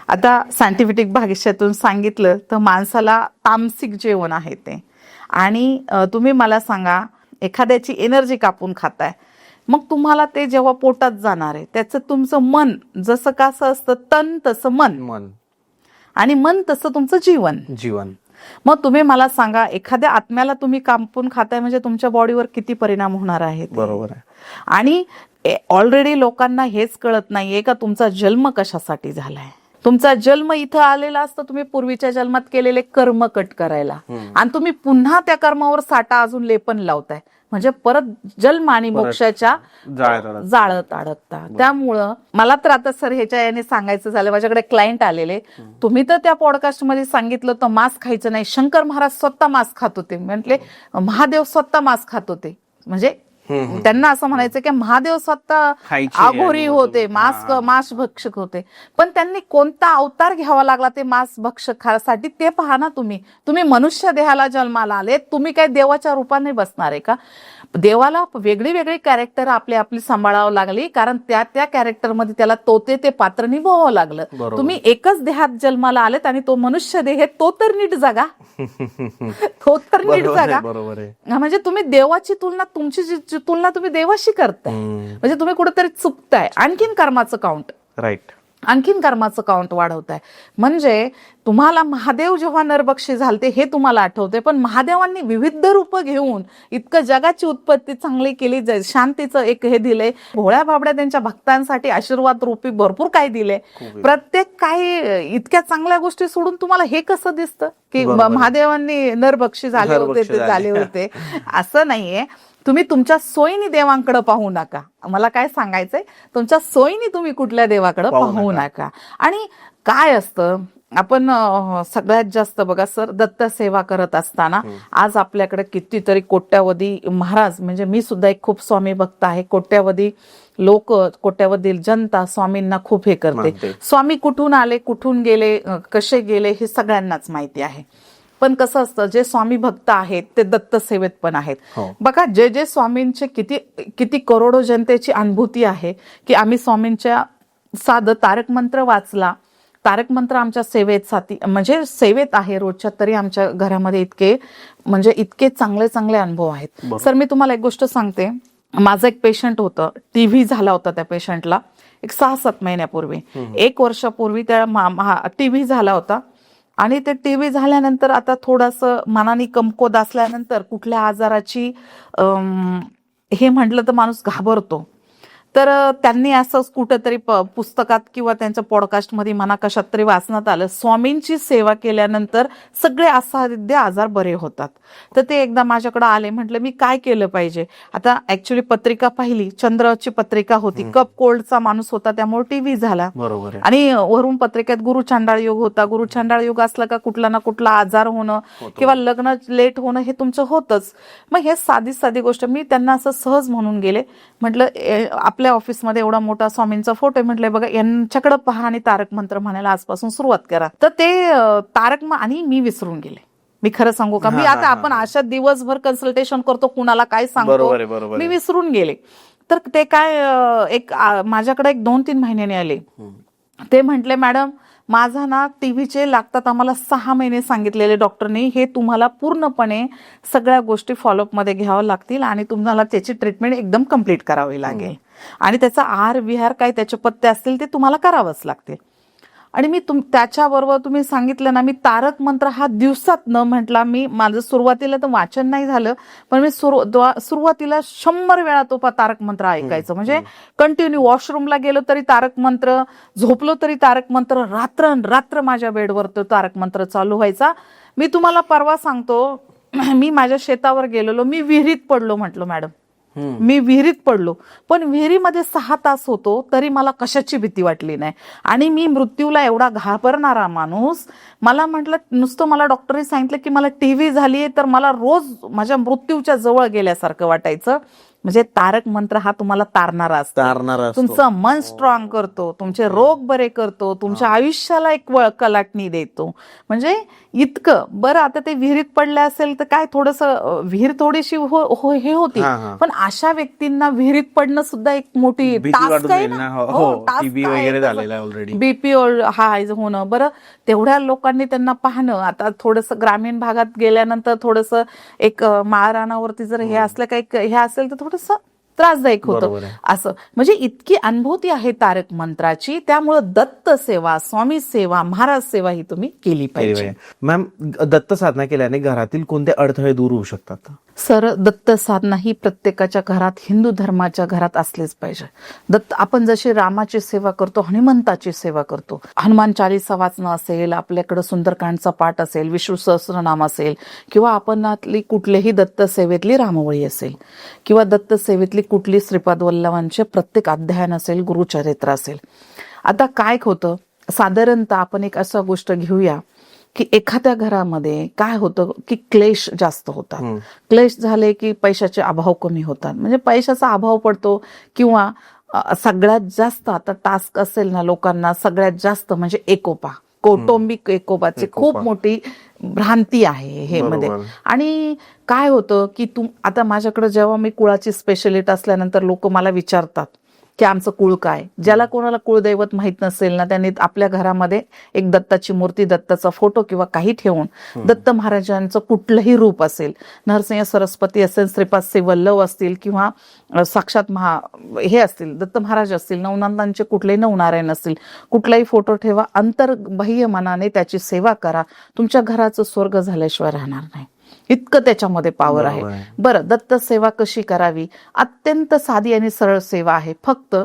आता सायंटिफिक भाषेतून सांगितलं तर माणसाला तामसिक जेवण आहे ते. आणि तुम्ही मला सांगा, एखाद्याची एनर्जी कापून खाताय, मग तुम्हाला ते जेव्हा पोटात जाणार आहे त्याचं तुमचं मन जसं कसं असतं, तन तसं मन आणि मन तसं तुमचं जीवन. मग तुम्ही मला सांगा, एखाद्या आत्म्याला तुम्ही कापून खाताय म्हणजे तुमच्या बॉडीवर किती परिणाम होणार आहे? बरोबर आहे. आणि ऑलरेडी लोकांना हेच कळत नाहीये का तुमचा जन्म कशासाठी झालाय. तुमचा जन्म इथं आलेला असतं तुम्ही पूर्वीच्या जन्मात केलेले कर्म कट करायला, आणि तुम्ही पुन्हा त्या कर्मावर साठा अजून लेपन लावताय, म्हणजे परत जन्म आणि मोक्षाच्या जाळत अडकता. त्यामुळं मला तर आता सर ह्याच्या याने सांगायचं झालं, माझ्याकडे क्लायंट आलेले, तुम्ही तर त्या पॉडकास्ट मध्ये सांगितलं तर मांस खायचं नाही, शंकर महाराज स्वतः मांस खात होते, म्हटले महादेव स्वतः मांस खात होते, म्हणजे त्यांना असं म्हणायचं की महादेव स्वतः आघोरी होते, मांस भक्षक होते, पण त्यांनी कोणता अवतार घ्यावा लागला ते मांस भक्षकासाठी ते पहा ना. तुम्ही मनुष्य देहाला जन्माला आले, तुम्ही काय देवाच्या रूपाने बसणार आहे का? देवाला वेगळी वेगळी कॅरेक्टर आपली सांभाळावं लागली, कारण त्या कॅरेक्टरमध्ये त्याला ते पात्र निभावावं लागलं. तुम्ही एकच देहात जन्माला आलेत आणि तो मनुष्य देह, तो तर नीट जागा, तो तर नीट जागा. म्हणजे तुम्ही देवाची तुलना, तुमची तुलना तुम्ही देवाशी करताय, म्हणजे तुम्ही कुठेतरी चुकताय. आणखीन कर्माचं काउंट, राईट, आणखीन कर्माचं काउंट वाढवताय. म्हणजे तुम्हाला महादेव जेव्हा नरभक्षी झालते हे तुम्हाला आठवते, पण महादेवांनी विविध रूप घेऊन इतकं जगाची उत्पत्ती चांगली केली, शांतीचं एक हे दिले, भोळ्या बाबड्या त्यांच्या भक्तांसाठी आशीर्वाद रूपी भरपूर काही दिले. प्रत्येक काही इतक्या चांगल्या गोष्टी सोडून तुम्हाला हे कसं दिसतं की महादेवांनी नरभक्षी झाले होते ते झाले होते? असं नाहीये. तुम्ही तुमच्या सोयीने देवांकडे पाहू नका. मला काय सांगायचंय, तुमच्या सोयीने तुम्ही कुठल्या देवाकडे पाहू नका. आणि काय असतं, आपण सगळ्यात जास्त बघा सर, दत्त सेवा करत असताना आज आपल्याकडे कितीतरी कोट्यावधी महाराज, म्हणजे मी सुद्धा एक खूप स्वामी भक्त आहे, कोट्यावधी लोक, कोट्यावधी जनता स्वामींना खूप हे करते. स्वामी कुठून आले, कुठून गेले, कसे गेले हे सगळ्यांनाच माहिती आहे. पण कसं असतं, जे स्वामी भक्त आहेत ते दत्त सेवेत पण आहेत. बघा, जे स्वामींचे किती किती करोडो जनतेची अनुभूती आहे की आम्ही स्वामींच्या साधं तारक मंत्र वाचला, तारक मंत्र आमच्या सेवेत म्हणजे सेवेत आहे रोजच्या, तरी आमच्या घरामध्ये इतके चांगले चांगले अनुभव आहेत. सर मी तुम्हाला एक गोष्ट सांगते, माझं एक पेशंट होतं, टीव्ही झाला होता त्या पेशंटला एक 6-7 महिन्यापूर्वी. 1 वर्षापूर्वी त्या टीव्ही झाला होता. आणि ते टीव्ही झाल्यानंतर आता थोडंसं मनाने कमकोद असल्यानंतर कुठल्या आजाराची हे म्हटलं तर माणूस घाबरतो. तर त्यांनी असंच कुठेतरी पुस्तकात किंवा त्यांच्या पॉडकास्टमध्ये म्हणा कशात तरी वाचण्यात आलं, स्वामींची सेवा केल्यानंतर सगळे असाध्य आजार बरे होतात. तर ते एकदा माझ्याकडे आले, म्हटलं मी काय केलं पाहिजे. आता ऍक्च्युली पत्रिका पाहिली, चंद्राची पत्रिका होती, कप कोल्डचा माणूस होता त्यामुळे टीव्ही झाला. बरोबर. आणि वरून पत्रिकेत गुरुचांडाळ योग होता. गुरुचांडाळ योग असला का कुठला ना कुठला आजार होणं किंवा लग्न लेट होणं हे तुमचं होतच. मग हे साधी साधी गोष्ट मी त्यांना असं सहज म्हणून गेले, म्हटलं आपल्या ऑफिसमध्ये एवढा मोठा स्वामींचा फोटो आहे, म्हटलंय बघा यांच्याकडे पहा आणि तारक मंत्र म्हणायला आजपासून सुरुवात करा. तर ते आणि मी विसरून गेले. मी खरं सांगू का, मी आता आपण अशा दिवसभर कन्सल्टेशन करतो, कुणाला काय सांगतो, मी विसरून गेले. तर ते काय माझ्याकडे 1-2-3 महिन्याने आले. ते म्हटले मॅडम माझा ना टीव्हीचे लागतात, आम्हाला 6 महिने सांगितलेले डॉक्टरनी, हे तुम्हाला पूर्णपणे सगळ्या गोष्टी फॉलोअप मध्ये घ्याव्या लागतील आणि तुम्हाला त्याची ट्रीटमेंट एकदम कम्प्लीट करावी लागेल आणि त्याचा आहार विहार काय त्याचे पत्ते असतील ते तुम्हाला करावंच लागतील. आणि मी त्याच्याबरोबर तुम्ही सांगितलं ना, मी तारक मंत्र हा दिवसात न म्हटला, मी माझं सुरुवातीला तर वाचन नाही झालं, पण मी सुरुवातीला 100 वेळा तो तारक मंत्र ऐकायचं. म्हणजे कंटिन्यू वॉशरूमला गेलो तरी तारक मंत्र, झोपलो तरी तारक मंत्र, रात्र माझ्या बेडवर तो तारक मंत्र चालू व्हायचा. मी तुम्हाला परवा सांगतो, मी माझ्या शेतावर गेलेलो, मी विहिरीत पडलो. म्हटलं मॅडम मी विहिरीत पडलो, पण विहिरीमध्ये 6 तास होतो तरी मला कशाची भीती वाटली नाही. आणि मी मृत्यूला एवढा घाबरणारा माणूस, मला म्हटलं नुसतं मला डॉक्टरने सांगितलं की मला टीव्ही झालीये तर मला रोज माझ्या मृत्यूच्या जवळ गेल्यासारखं वाटायचं. म्हणजे तारक मंत्र हा तुम्हाला तारणारा असतो, तुमचं मन स्ट्रॉंग करतो, तुमचे रोग बरे करतो, तुमच्या आयुष्याला एक कलाटणी देतो. म्हणजे इतकं बरं. आता ते विहिरीत पडले असेल तर काय, थोडंसं विहीर थोडीशी हे होती, पण अशा व्यक्तींना विहिरीत पडणं सुद्धा एक मोठी टास्क आहे ना. बीपी हाय होणं, बरं तेवढ्या लोकांनी त्यांना पाहणं. आता थोडंसं ग्रामीण भागात गेल्यानंतर थोडंसं एक माळरानावरती जर हे असलं काही हे असेल तर थोडंसं त्रासदायक होतं. असं म्हणजे इतकी अनुभूती आहे तारक मंत्राची. त्यामुळं दत्त सेवा, स्वामी सेवा, महाराज सेवा ही तुम्ही केली पाहिजे. मॅम, दत्त साधना केल्याने घरातील कोणते अडथळे दूर होऊ शकतात? सर, दत्त साधना ही प्रत्येकाच्या घरात, हिंदू धर्माच्या घरात असलीच पाहिजे. आपण जशी रामाची सेवा करतो, हनुमंताची सेवा करतो, हनुमान चालीसा वाचणं असेल, आपल्याकडे सुंदरकांडचा पाठ असेल, विष्णू सहस्रनाम असेल, किंवा आपणातली कुठल्याही दत्त सेवेतली रामवळी असेल, किंवा दत्त सेवेतली कुठली श्रीपाद वल्लभांचे प्रत्येक अध्ययन असेल, गुरुचरित्र असेल. आता काय होतं, साधारणतः आपण एक असं गोष्ट घेऊया की एखाद्या घरामध्ये काय होतं की क्लेश जास्त होतात. क्लेश झाले की पैशाचे अभाव कमी होतात, म्हणजे पैशाचा अभाव पडतो. किंवा सगळ्यात जास्त आता टास्क असेल ना लोकांना, सगळ्यात जास्त म्हणजे एकोपा, कौटुंबिक एकोपाची खूप मोठी भ्रांती आहे हे मध्ये. आणि काय होतं की आता माझ्याकडे जेव्हा मी कुळाची स्पेशलिस्ट असल्यानंतर लोक मला विचारतात की आमचं कुळ काय. ज्याला कोणाला कुळदैवत माहित नसेल ना, त्यांनी आपल्या घरामध्ये एक दत्ताची मूर्ती, दत्ताचा फोटो किंवा काही ठेवून दत्त महाराजांचं कुठलंही रूप असेल, नरसिंह सरस्वती असेल, श्रीपाद वल्लभ असतील किंवा साक्षात हे असतील, दत्त महाराज असतील, नवनाथांचे कुठलेही नवनारायण असतील, कुठलाही फोटो ठेवा, अंतर्बाह्य मनाने त्याची सेवा करा. तुमच्या घराचं स्वर्ग झाल्याशिवाय राहणार नाही. इतकं त्याच्यामध्ये पॉवर आहे. बरं, दत्त सेवा कशी करावी? अत्यंत साधी आणि सरळ सेवा आहे. फक्त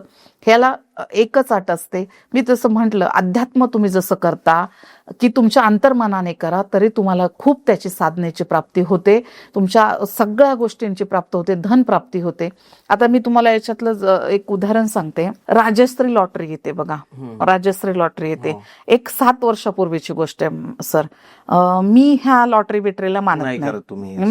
ह्याला एकच अट असते. मी तसं म्हटलं, अध्यात्म तुम्ही जसं करता की तुमच्या अंतर्मनाने करा, तरी तुम्हाला खूप त्याची साधनेची प्राप्ती होते, तुमच्या सगळ्या गोष्टींची प्राप्ती होते, धन प्राप्ती होते. आता मी तुम्हाला याच्यातलं एक उदाहरण सांगते. राजश्री लॉटरी येते बघा, राजश्री लॉटरी येते. एक 7 वर्षापूर्वीची गोष्ट आहे सर. मी ह्या लॉटरी बिटरीला मानत नाही.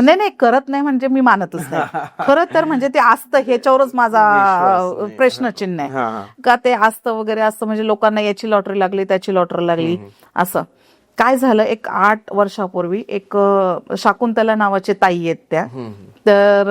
नाही करत नाही म्हणजे मी मानतच नाही. खरं तर म्हणजे ते असतं ह्याच्यावरच माझा प्रश्नचिन्ह आहे का ते असतं वगैरे असतं, म्हणजे लोकांना याची लॉटरी लागली, त्याची लॉटरी लागली असं. काय झालं, एक 8 वर्षापूर्वी एक शाकुंतला नावाचे ताई आहेत त्या, तर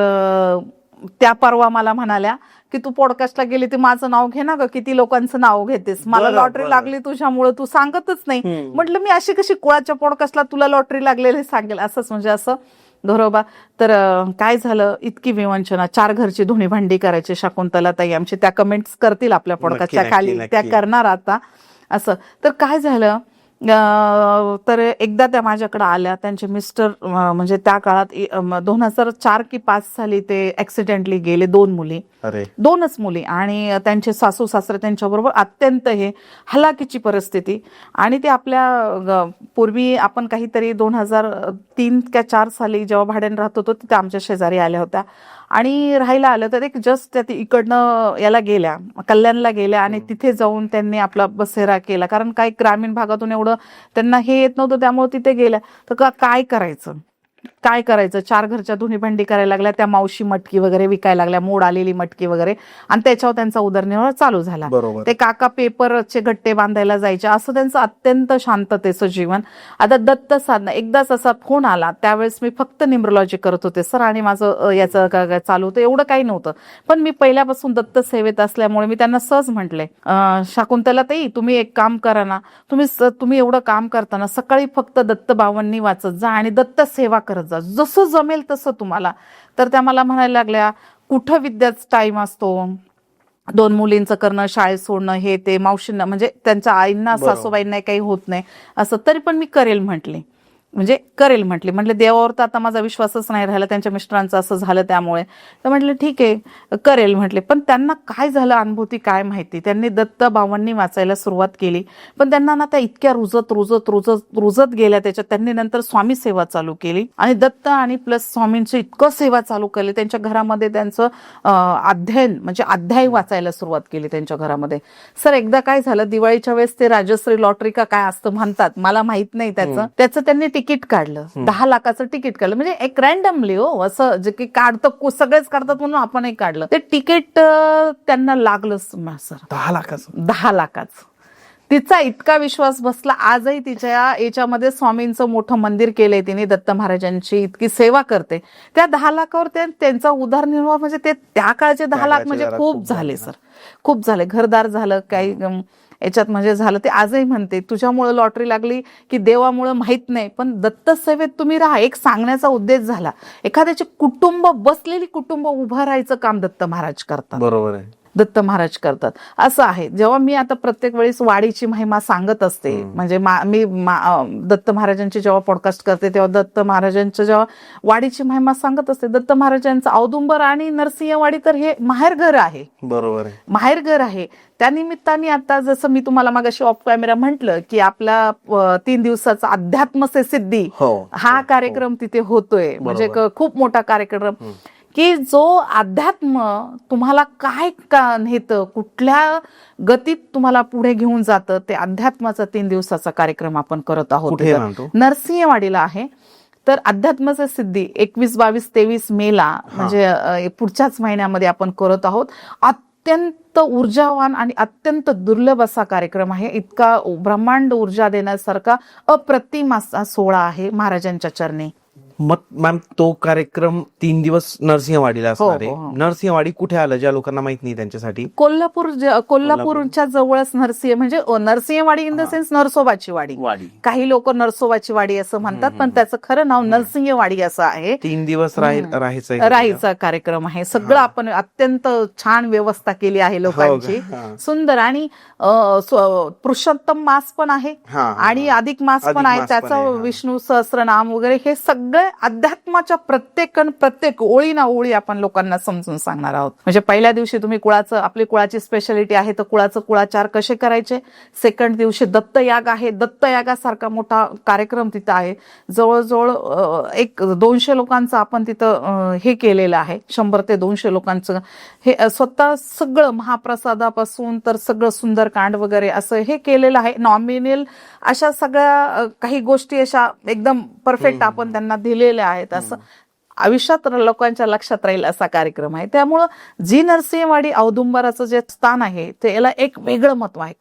त्या परवा मला म्हणाल्या की तू पॉडकास्टला गेली ते माझं नाव घे ना ग, किती लोकांचं नाव घेतेस, मला लॉटरी लागली तुझ्यामुळे, तू सांगतच नाही. म्हटलं मी अशी कशी कुळाच्या पॉडकास्टला तुला लॉटरी लागलेली सांगेल, असंच म्हणजे असं घरोबा. तर काय झालं, इतकी विवंचना, 4 घरची धुणी भांडी करायची शाकुंतला ताई आमची, त्या कमेंट्स करतील आपल्या पॉडकास्टच्या खाली, त्या करणार आता असं. तर काय झालं, तर एकदा त्या माझ्याकडे आल्या. त्यांचे मिस्टर म्हणजे त्या काळात 2004 की 5 साली ते ऍक्सिडेंटली गेले. 2 मुली, 2च मुली, आणि त्यांचे सासू सासरे त्यांच्याबरोबर. अत्यंत हे हलाखीची परिस्थिती. आणि ते आपल्या पूर्वी आपण काहीतरी 2003 का 4 साली जेव्हा भाड्याने राहत होतो तिथे आमच्या शेजारी आल्या होत्या आणि राहायला आलं. तर एक जस्ट त्या इकडनं याला गेल्या, कल्याणला गेल्या, आणि तिथे जाऊन त्यांनी आपला बसेरा केला. कारण काही ग्रामीण भागातून एवढं त्यांना हे येत नव्हतं, त्यामुळे तिथे गेल्या. तर काय करायचं, 4 घरच्या धुणी भांडी करायला लागल्या. त्या मावशी मटकी वगैरे विकायला लागल्या, मोड आलेली मटकी वगैरे, आणि त्याच्यावर त्यांचा उदरनिर्वाह चालू झाला. ते काका पेपरचे गट्टे बांधायला जायचे. असं त्यांचं अत्यंत शांततेचं जीवन. आता दत्त साधना, एकदाच असा फोन आला, त्यावेळेस मी फक्त न्यूमरोलॉजी करत होते सर, आणि माझं याचं काय चालू होतं, एवढं काही नव्हतं. पण मी पहिल्यापासून दत्त सेवेत असल्यामुळे मी त्यांना सहज म्हटले, शाकुंतला ताई तुम्ही एक काम करा ना, तुम्ही एवढं काम करताना सकाळी फक्त दत्त बाबांनी वाचत जा आणि दत्त सेवा करत जा, जसं जमेल तसं तुम्हाला. तर त्या मला म्हणायला लागल्या, कुठं विद्याच टाइम असतो, 2 मुलींचं करणं, शाळेत सोडणं, हे ते, मावशींना म्हणजे त्यांच्या आईंना सासूबाईंना काही होत नाही असं, तरी पण मी करेल म्हटले, म्हणजे करेल म्हटले. म्हटले देवावर तर आता माझा विश्वासच नाही राहिला, त्यांच्या मिस्टरांचं असं झालं त्यामुळे. तर म्हटलं ठीक आहे करेल म्हटले. पण त्यांना काय झालं, अनुभूती काय माहिती, त्यांनी दत्त बाबांनी वाचायला सुरुवात केली, पण त्यांना ना त्या इतक्या रुजत गेल्या त्याच्यात. त्यांनी नंतर स्वामी सेवा चालू केली आणि दत्त आणि प्लस स्वामींची इतकं सेवा चालू केली. त्यांच्या घरामध्ये त्यांचं अध्ययन म्हणजे अध्याय वाचायला सुरुवात केली त्यांच्या घरामध्ये. सर एकदा काय झालं, दिवाळीच्या वेळेस ते राजश्री लॉटरी का काय असतं म्हणतात, मला माहित नाही त्याचं त्यांनी तिकीट काढलं, 10 लाखाचं तिकीट काढलं. म्हणजे एक रॅन्डमली हो, असं जे की काढतं सगळेच काढतात म्हणून आपणही काढलं. ते तिकीट त्यांना लागलंच सर, 10 लाखाचं. तिचा इतका विश्वास बसला. आजही तिच्या याच्यामध्ये स्वामींचं मोठं मंदिर केलंय तिने, दत्त महाराजांची इतकी सेवा करते. त्या 10 लाखावर त्यांचा उदरनिर्वाह म्हणजे ते त्या काळचे 10 लाख म्हणजे खूप झाले सर, खूप झाले. घरदार झालं, काही याच्यात म्हणजे झालं. ते आजही म्हणते तुझ्यामुळे लॉटरी लागली की देवामुळे माहित नाही, पण दत्त सेवेत तुम्ही राहा, एक सांगण्याचा उद्देश झाला. एखाद्याचे कुटुंब, बसलेली कुटुंब उभं राहायचं काम दत्त महाराज करतात. बरोबर आहे, दत्त महाराज करतात. असं आहे. जेव्हा मी आता प्रत्येक वेळेस वाडीची महिमा सांगत असते, म्हणजे मी दत्त महाराजांची जेव्हा पॉडकास्ट करते तेव्हा दत्त महाराजांच्या जेव्हा वाडीची महिमा सांगत असते, दत्त महाराजांचं औदुंबर आणि नरसिंहवाडी तर हे माहेरघर आहे. बरोबर आहे, माहेरघर आहे. त्यानिमित्ताने आता जसं मी तुम्हाला मागाशी ऑफ कॅमेरा म्हटलं की आपला 3 दिवसाचा अध्यात्म से सिद्धी हा कार्यक्रम तिथे होतोय. म्हणजे खूप मोठा कार्यक्रम की जो अध्यात्म तुम्हाला काय नेतं, कुठल्या गतीत तुम्हाला पुढे घेऊन जातं, ते अध्यात्माचा 3 दिवसाचा कार्यक्रम आपण करत आहोत. नरसिंहवाडीला आहे. तर अध्यात्माचा सिद्धी 21, 22, 23 मेला म्हणजे पुढच्याच महिन्यामध्ये आपण करत आहोत. अत्यंत ऊर्जावान आणि अत्यंत दुर्लभ असा कार्यक्रम आहे. इतका ब्रह्मांड ऊर्जा देण्यासारखा अप्रतिम असा सोहळा आहे महाराजांच्या चरणी. मग मॅम तो कार्यक्रम 3 दिवस नरसिंहवाडीला असणार आहे. हो. नरसिंहवाडी कुठे आलं, ज्या लोकांना माहित नाही त्यांच्यासाठी? कोल्हापूरच्या जवळच म्हणजे नरसिंहवाडी इन द सेन्स नरसोबाची वाडी. काही लोक नरसोबाची वाडी असं म्हणतात, पण त्याचं खरं नाव नरसिंहवाडी असं आहे. 3 दिवस राहायचा कार्यक्रम आहे. सगळं आपण अत्यंत छान व्यवस्था केली आहे लोकांची, सुंदर. आणि पुरुषोत्तम मास पण आहे आणि अधिक मास पण आहे. त्याचं विष्णू सहस्त्रनाम वगैरे हे सगळे अध्यात्माच्या प्रत्येक ओळी ना ओळी आपण लोकांना समजून सांगणार आहोत. म्हणजे पहिल्या दिवशी तुम्ही आपली कुळाची स्पेशालिटी आहे तर कुळाचार कसे करायचे. सेकंड दिवशी दत्तयाग आहे. दत्तयागासारखा मोठा कार्यक्रम तिथं आहे. जवळजवळ 200 लोकांचं आपण तिथं हे केलेलं आहे. 100 ते 200 लोकांचं हे स्वतः सगळं महाप्रसादापासून तर सगळं सुंदरकांड वगैरे असं हे केलेलं आहे. नॉमिनल अशा सगळ्या काही गोष्टी अशा एकदम परफेक्ट आपण त्यांना दिलेल्या आहेत. असं आयुष्यात लोकांच्या लक्षात राहील असा कार्यक्रम आहे. त्यामुळं जी नरसिंहवाडी औदुंबराचं जे स्थान आहे ते याला एक वेगळं महत्व आहे.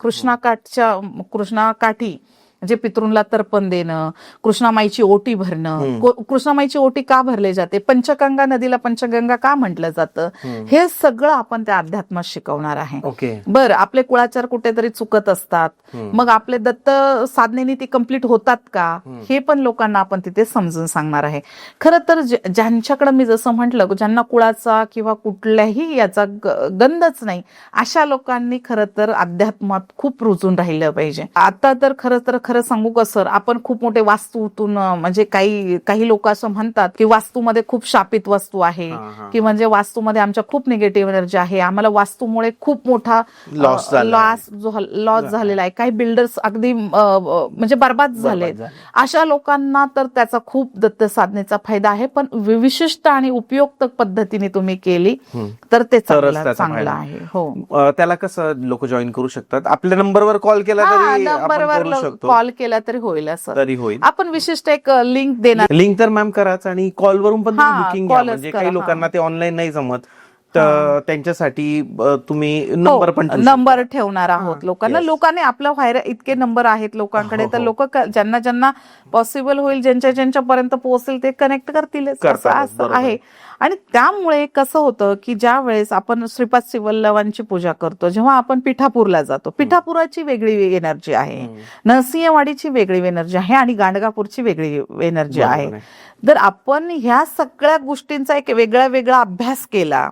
कृष्णाकाठी म्हणजे पितृंना तर्पण देणं, कृष्णामाईची ओटी भरणं. कृष्णामाईची ओटी का भरली जाते, पंचगंगा नदीला पंचगंगा का म्हटलं जातं, हे सगळं आपण त्या अध्यात्मात शिकवणार आहे. बरं, आपले कुळाचार कुठेतरी चुकत असतात, मग आपले दत्त साधनेने ती कंप्लीट होतात का, हे पण लोकांना आपण तिथे समजून सांगणार आहे. खरं तर ज्यांच्याकडे मी जसं म्हटलं, ज्यांना कुळाचा किंवा कुठल्याही याचा गंधच नाही, अशा लोकांनी खरं तर अध्यात्मात खूप रुजून राहिलं पाहिजे. आता तर खरं सांगू का सर, आपण खूप मोठे वास्तूतून म्हणजे काही लोक असं म्हणतात की वास्तूमध्ये खूप शापित वस्तू आहे, की म्हणजे वास्तूमध्ये आमच्या खूप निगेटिव्ह एनर्जी आहे, आम्हाला वास्तूमुळे खूप मोठा लॉस झालेला आहे. काही बिल्डर्स अगदी म्हणजे बर्बाद झाले. अशा लोकांना तर त्याचा खूप दत्त साधनेचा फायदा आहे. पण विशिष्ट आणि उपयुक्त पद्धतीने तुम्ही केली तर ते चांगलं आहे. हो, त्याला कसं लोक जॉईन करू शकतात? आपल्या नंबरवर कॉल केला तरी कॉल केला तरी होईल. असं तरी होईल. आपण विशिष्ट एक लिंक देणार. लिंक तर मॅम कराच, आणि कॉलवरून पण बुकिंग घ्या. म्हणजे काही लोकांना ते ऑनलाईन नाही जमत, तर त्यांच्यासाठी तुम्ही नंबर ठेवणार आहोत. लोकांनी आपला व्हायरल इतके नंबर आहेत लोकांकडे, तर लोक ज्यांना पॉसिबल होईल, ज्यांच्यापर्यंत पोहोचेल ते कनेक्ट करतील असं आहे. आणि त्यामुळे कसं होतं की ज्या वेळेस आपण श्रीपाद श्रीवल्लभांची पूजा करतो, जेव्हा आपण पिठापूरला जातो, पिठापुराची वेगळी एनर्जी आहे, नरसिंहवाडीची वेगळी एनर्जी आहे आणि गाणगापूरची वेगळी एनर्जी आहे. जर आपण ह्या सगळ्या गोष्टींचा एक वेगळा अभ्यास केला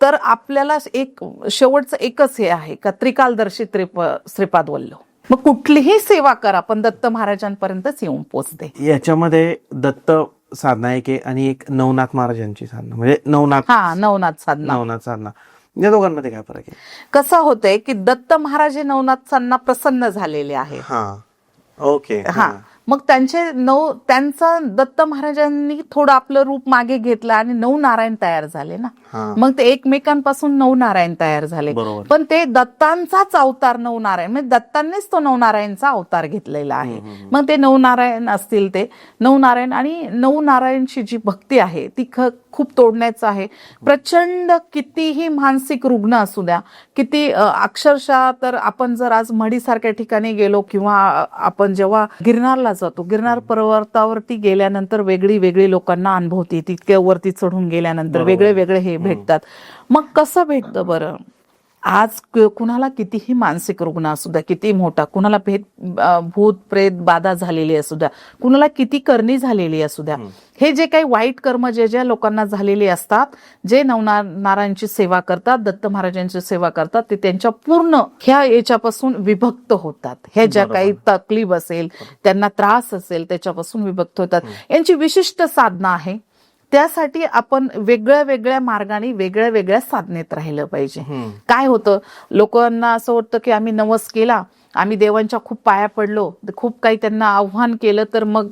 तर आपल्याला एक शेवटचं एकच हे आहे का त्रिकालदर्शी श्रीपाद वल्लभ. मग कुठलीही सेवा करा पण दत्त महाराजांपर्यंतच येऊन पोचते. याच्यामध्ये दत्त साधना एक आहे आणि एक नवनाथ महाराजांची साधना, म्हणजे नवनाथ साधना, या दोघांमध्ये काय फरक आहे? कसं होतंय की दत्त महाराज हे नवनाथांना प्रसन्न झालेले आहेत. ओके. मग त्यांचा दत्त महाराजांनी थोडं आपलं रूप मागे घेतलं आणि नवनारायण तयार झाले ना. मग ते एकमेकांपासून नवनारायण तयार झाले. पण ते दत्तांचाच अवतार नवनारायण, म्हणजे दत्तांनीच तो नवनारायणचा अवतार घेतलेला आहे. मग ते नवनारायण असतील, ते नवनारायण. आणि नवनारायणची जी भक्ती आहे ती खूप तोडण्याचं आहे. प्रचंड कितीही मानसिक रुग्ण असू द्या, किती अक्षरशः, तर आपण जर आज मढीसारख्या ठिकाणी गेलो किंवा आपण जेव्हा गिरनारला जातो, गिरनार पर्वतावरती गेल्यानंतर वेगळी लोकांना अनुभवती, तितक्या वरती चढून गेल्यानंतर वेगळे हे भेटतात. मग कसं भेटतं बरं? आज कुणाला कितीही मानसिक रुग्ण असू द्या, किती मोठा, कुणाला भूत प्रेत बाधा झालेली असू द्या, कुणाला किती करणी झालेली असू द्या, हे जे काही वाईट कर्म ज्या लोकांना झालेली असतात, जे नवनारायणची सेवा करतात, दत्त महाराजांची सेवा करतात, ते त्यांच्या पूर्ण ह्या याच्यापासून विभक्त होतात. ह्या ज्या काही तकलीफ असेल, त्यांना त्रास असेल, त्याच्यापासून विभक्त होतात. यांची विशिष्ट साधना आहे. त्यासाठी आपण वेगळ्या मार्गाने वेगळ्या साधनेत राहिलं पाहिजे. काय होतं, लोकांना असं वाटतं की आम्ही नवस केला, आम्ही देवांच्या खूप पाया पडलो, खूप काही त्यांना आव्हान केलं तर मग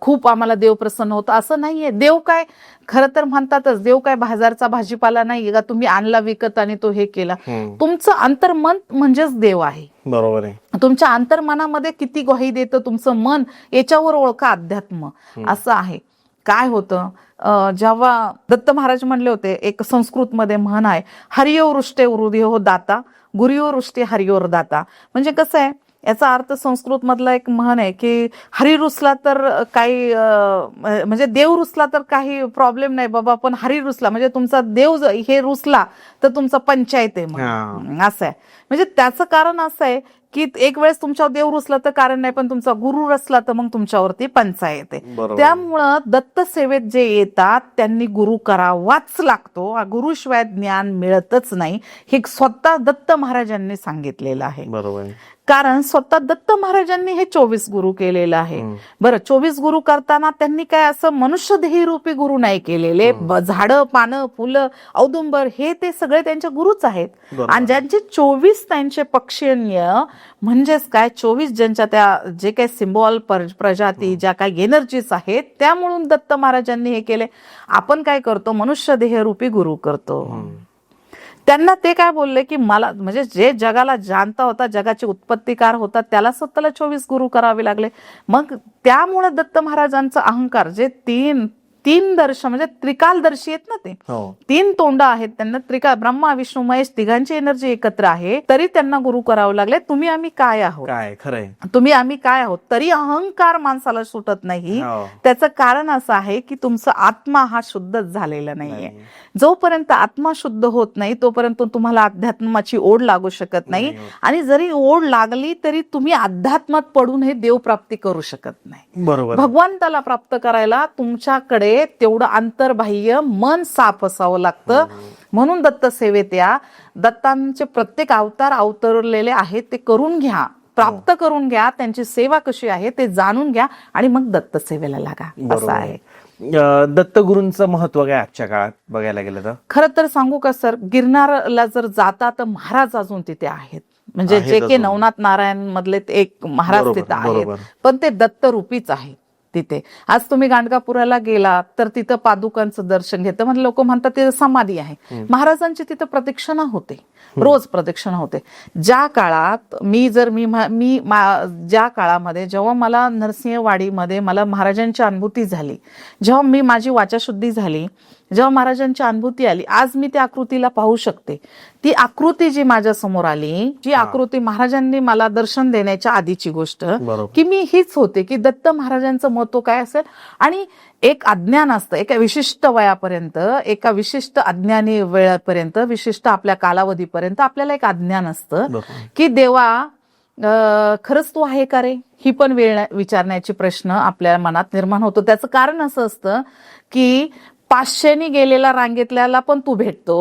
खूप आम्हाला देव प्रसन्न होतं. असं नाहीये. देव काय, खरं तर म्हणतातच, देव काय बाजारचा भाजीपाला नाही का तुम्ही आणला विकत आणि तो हे केला. तुमचं अंतर्मन म्हणजेच देव आहे. बरोबर आहे. तुमच्या अंतर्मनामध्ये किती ग्वाही देतं तुमचं मन, याच्यावर ओळखा अध्यात्म असं आहे. काय होतं, जेव्हा दत्त महाराज म्हणले होते, एक संस्कृत मध्ये म्हण आहे, हरियो वृष्टे हृदयो दाता, गुरुयो वृष्टी हरियोर दाता. म्हणजे कसं आहे, याचा अर्थ संस्कृत मधला एक म्हण आहे की हरी रुसला तर काही म्हणजे देव रुसला तर काही प्रॉब्लेम नाही बाबा, पण हरी रुसला म्हणजे तुमचा देव हे रुसला तर तुमचा पंचायत आहे मग. असं आहे. म्हणजे त्याचं कारण असं आहे की एक वेळेस तुमच्यावर देव रुसला तर कारण नाही, पण तुमचा गुरु रसला तर मग तुमच्यावरती पंचायत आहे. त्यामुळं दत्त सेवेत जे येतात त्यांनी गुरु करावाच लागतो. गुरुशिवाय ज्ञान मिळतच नाही, हे स्वतः दत्त महाराजांनी सांगितलेलं आहे. बरोबर. कारण स्वतः दत्त महाराजांनी हे 24 गुरु केलेलं आहे. बरं, 24 गुरु करताना त्यांनी काय असं मनुष्यदेही रूपी गुरु नाही केलेले. झाडं, पानं, फुलं, औदुंबर हे ते सगळे त्यांचे गुरुच आहेत. आणि ज्यांचे 24 त्यांचे पक्षीय म्हणजेच काय 24 ज्यांच्या त्या जे काही सिम्बॉल प्रजाती ज्या काही एनर्जीज आहेत त्यामुळे दत्त महाराजांनी हे केले. आपण काय करतो, मनुष्यदेह रूपी गुरु करतो. त्यांना ते काय बोलले की मला म्हणजे जे जगाला जाणता होता, जगाचे उत्पत्तीकार होता, त्याला स्वतःला 24 गुरु करावे लागले. मग त्यामुळे दत्त महाराजांचा अहंकार जे तीन दर्श म्हणजे त्रिकालदर्शी आहेत ना, ते 3 तोंड आहेत त्यांना. त्रिकाल ब्रह्मा विष्णू महेश तिघांची एनर्जी एकत्र आहे, तरी त्यांना गुरु करावं लागले. तुम्ही आम्ही काय आहोत, काय खरंय, तुम्ही आम्ही काय आहोत, तरी अहंकार माणसाला सुटत नाही. त्याचं कारण असं आहे की तुमचा आत्मा हा शुद्धच झालेला नाहीये. जोपर्यंत आत्मा शुद्ध होत नाही तोपर्यंत तुम्हाला अध्यात्माची ओढ लागू शकत नाही. आणि जरी ओढ लागली तरी तुम्ही अध्यात्मात पडून हे देव प्राप्ती करू शकत नाही. बरोबर. भगवंताला प्राप्त करायला तुमच्याकडे तेवढं अंतर्बाह्य मन साफ असावं लागतं. म्हणून दत्त सेवेत या. दत्तांचे प्रत्येक अवतार अवतरलेले आहेत ते करून घ्या, प्राप्त करून घ्या. त्यांची सेवा कशी आहे ते जाणून घ्या आणि मग दत्त सेवेला लागा. असं आहे. दत्तगुरूंचं महत्व काय आजच्या काळात बघायला गेलं तर? खरं तर सांगू का सर, गिरनारला जर जाता तर महाराज अजून तिथे आहेत. म्हणजे जे के नवनाथ नारायण मधले एक महाराज तिथे आहेत, पण ते दत्त रूपीच आहेत तिथे. आज तुम्ही गाणगापुराला गेला तर तिथं पादुकांचं दर्शन घेतं, म्हणजे लोक म्हणतात तिथं समाधी आहे. महाराजांची तिथं प्रदक्षिणा होते, रोज प्रदक्षिणा होते. ज्या काळात ज्या काळामध्ये जेव्हा मला नरसिंहवाडीमध्ये मला महाराजांची अनुभूती झाली, जेव्हा माझी वाचाशुद्धी झाली, जेव्हा महाराजांची अनुभूती आली, आज मी त्या आकृतीला पाहू शकते. ती आकृती जी माझ्या समोर आली, जी आकृती महाराजांनी मला दर्शन देण्याच्या आधीची गोष्ट, की मी हीच होते की दत्त महाराजांचं महत्व काय असेल. आणि एक अज्ञान असतं, एका विशिष्ट वयापर्यंत, एका विशिष्ट अज्ञानी वेळापर्यंत, विशिष्ट आपल्या कालावधीपर्यंत आपल्याला एक अज्ञान असतं की देवा खरंच तू आहे का रे, ही पण वेळ विचारण्याची प्रश्न आपल्या मनात निर्माण होतो. त्याचं कारण असं असतं की 500नी गेलेला रांगेतल्याला पण तू भेटतो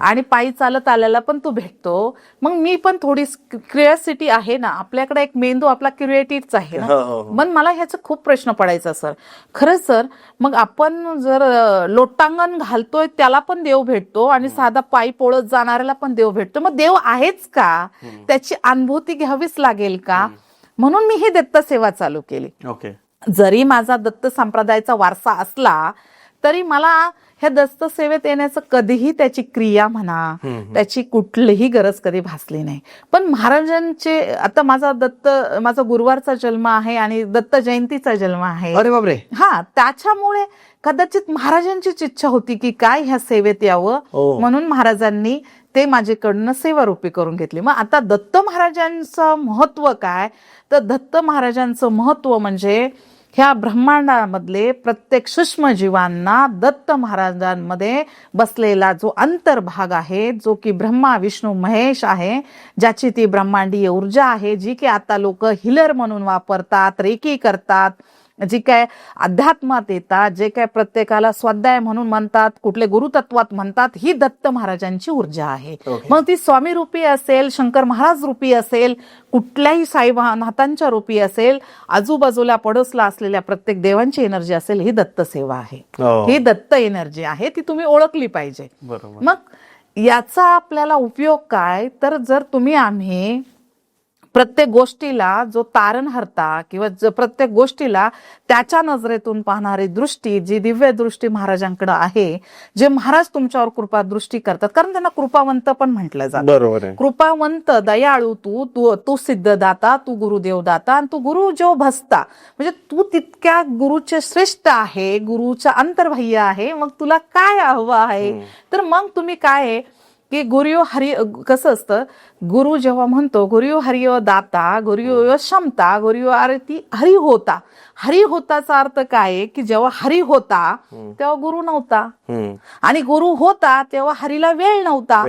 आणि पायी चालत आल्याला पण तू भेटतो. मग मी पण थोडी क्युरिओसिटी आहे ना, आपल्याकडे एक मेंदू आपला क्युरिएटिव्हच आहे ना. मग मला ह्याचा खूप प्रश्न पडायचा सर, खरंच सर, मग आपण जर लोटांगण घालतोय त्याला पण देव भेटतो आणि साधा पायी पोळत जाणाऱ्याला पण देव भेटतो, मग देव आहेच का, त्याची अनुभूती घ्यावीच लागेल का. म्हणून मी ही दत्त सेवा चालू केली. जरी माझा दत्त संप्रदायाचा वारसा असला तरी मला ह्या दत्त सेवेत येण्याचं कधीही त्याची क्रिया म्हणा, त्याची कुठलीही गरज कधी भासली नाही. पण महाराजांचे आता माझा गुरुवारचा जन्म आहे आणि दत्त जयंतीचा जन्म आहे. अरे बापरे. हा, त्याच्यामुळे कदाचित महाराजांचीच इच्छा होती की काय ह्या सेवेत यावं, म्हणून महाराजांनी ते माझ्याकडनं सेवारूपी करून घेतली. मग आता दत्त महाराजांचं महत्व काय, तर दत्त महाराजांचं महत्व म्हणजे ह्या ब्रह्मांडामधले प्रत्येक सूक्ष्म जीवांना दत्त महाराजांमध्ये बसलेला जो अंतर्भाग आहे, जो की ब्रह्मा विष्णू महेश आहे, ज्याची ती ब्रह्मांडीय ऊर्जा आहे, जी की आता लोक हिलर म्हणून वापरतात, रेकी करतात, जी काय अध्यात्मात येतात, जे काय प्रत्येकाला स्वाध्याय म्हणून म्हणतात, कुठले गुरुतत्वात म्हणतात, ही दत्त महाराजांची ऊर्जा आहे. मग ती स्वामी रूपी असेल, शंकर महाराज रूपी असेल, कुठल्याही साईनाथांच्या रूपी असेल, आजूबाजूला पडोसला असलेल्या प्रत्येक देवांची एनर्जी असेल, ही दत्त सेवा आहे. ही दत्त एनर्जी आहे, ती तुम्ही ओळखली पाहिजे. मग याचा आपल्याला उपयोग काय, तर जर आम्ही प्रत्येक गोष्टीला जो तारणहर्ता किंवा प्रत्येक गोष्टीला त्याच्या नजरेतून पाहणारी दृष्टी, जी दिव्य दृष्टी महाराजांकडे आहे, जे महाराज तुमच्यावर कृपा दृष्टी करतात, कारण त्यांना कृपावंत पण म्हटलं जातं. बरोबर आहे. कृपावंत, दयाळू, तू सिद्धदाता, तू गुरुदेव दाता, आणि तू गुरु जो भसता, म्हणजे तू तितक्या गुरुचे श्रेष्ठ आहे, गुरुच्या अंतर्बाह्य आहे. मग तुला काय हवं आहे, तर मग तुम्ही काय की गुरुयो हरि कसं असतं, गुरु जेव्हा म्हणतो गुरुयो हरियो दाता, गुरुयो क्षमता, गुरुयो आरती हरी होता. हरी होताचा अर्थ काय आहे की जेव्हा हरी होता तेव्हा गुरु नव्हता, आणि गुरु होता तेव्हा हरीला वेळ नव्हता.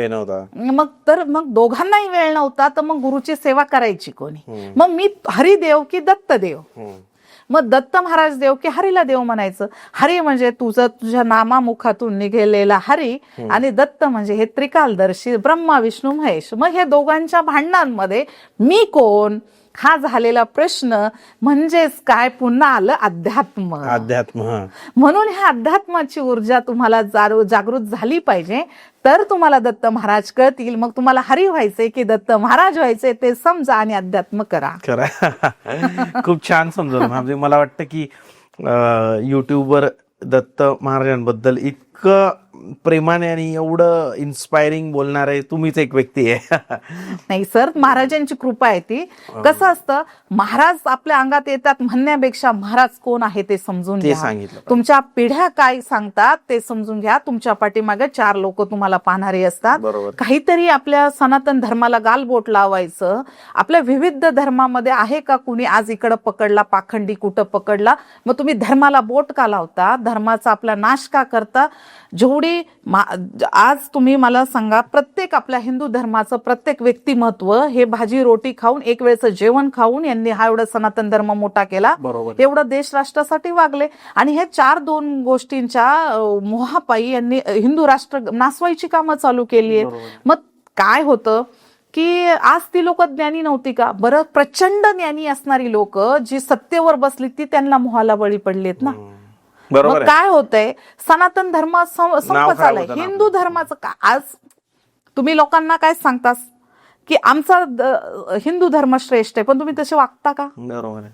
मग दोघांनाही वेळ नव्हता, तर मग गुरुची सेवा करायची कोणी? मग मी हरिदेव की दत्तदेव? मग दत्त महाराज देव की हरीला देव म्हणायचं? हरी म्हणजे तुझ्या नामामुखातून निघेलेला हरी, आणि दत्त म्हणजे हे त्रिकालदर्शी ब्रह्मा विष्णू महेश. मग हे दोघांच्या भांडणांमध्ये मी कोण हा झालेला प्रश्न म्हणजेच काय, पुन्हा आलं अध्यात्म. म्हणून ह्या अध्यात्माची ऊर्जा तुम्हाला जागृत झाली पाहिजे, तर तुम्हाला दत्त महाराज कळतील. मग तुम्हाला हरी व्हायचे की दत्त महाराज व्हायचे ते समजा आणि अध्यात्म करा. खूप छान समजवलं. म्हणजे मला वाटतं की युट्यूबवर दत्त महाराजांबद्दल इतकं प्रेमाने आणि एवढं इन्स्पायरिंग बोलणारे तुम्हीच एक व्यक्ती आहे. नाही सर, महाराजांची कृपा आहे ती. कसं असतं, महाराज आपल्या अंगात येतात म्हणण्यापेक्षा महाराज कोण आहे ते समजून ते घ्या. सांगितलं. तुमच्या पिढ्या काय सांगतात ते समजून घ्या. तुमच्या पाठीमागे 4 लोक तुम्हाला पाहणारे असतात. काहीतरी आपल्या सनातन धर्माला गालबोट लावायचं. आपल्या विविध धर्मामध्ये आहे का कुणी आज इकडं पकडला पाखंडी, कुठं पकडला? मग तुम्ही धर्माला बोट का लावता? धर्माचा आपला नाश का करता? जेवढी आज तुम्ही मला सांगा, प्रत्येक आपल्या हिंदू धर्माचं प्रत्येक व्यक्तिमत्व हे भाजी रोटी खाऊन, एक वेळचं जेवण खाऊन यांनी हा एवढा सनातन धर्म मोठा केला, एवढं देश राष्ट्रासाठी वागले. आणि हे 4-2 गोष्टींच्या मोहापायी यांनी हिंदू राष्ट्र नासवायची कामं चालू केली आहेत. मग काय होतं की आज ती लोक ज्ञानी नव्हती का? बरं, प्रचंड ज्ञानी असणारी लोक जी सत्तेवर बसली ती त्यांना मोहाला बळी पडलीत ना. मग काय होतंय, सनातन धर्म संपत आलाय. हिंदू धर्माचं का आज तुम्ही लोकांना काय सांगता की आमचा हिंदू धर्म श्रेष्ठ आहे, पण तुम्ही तसे वागता का? बरोबर आहे.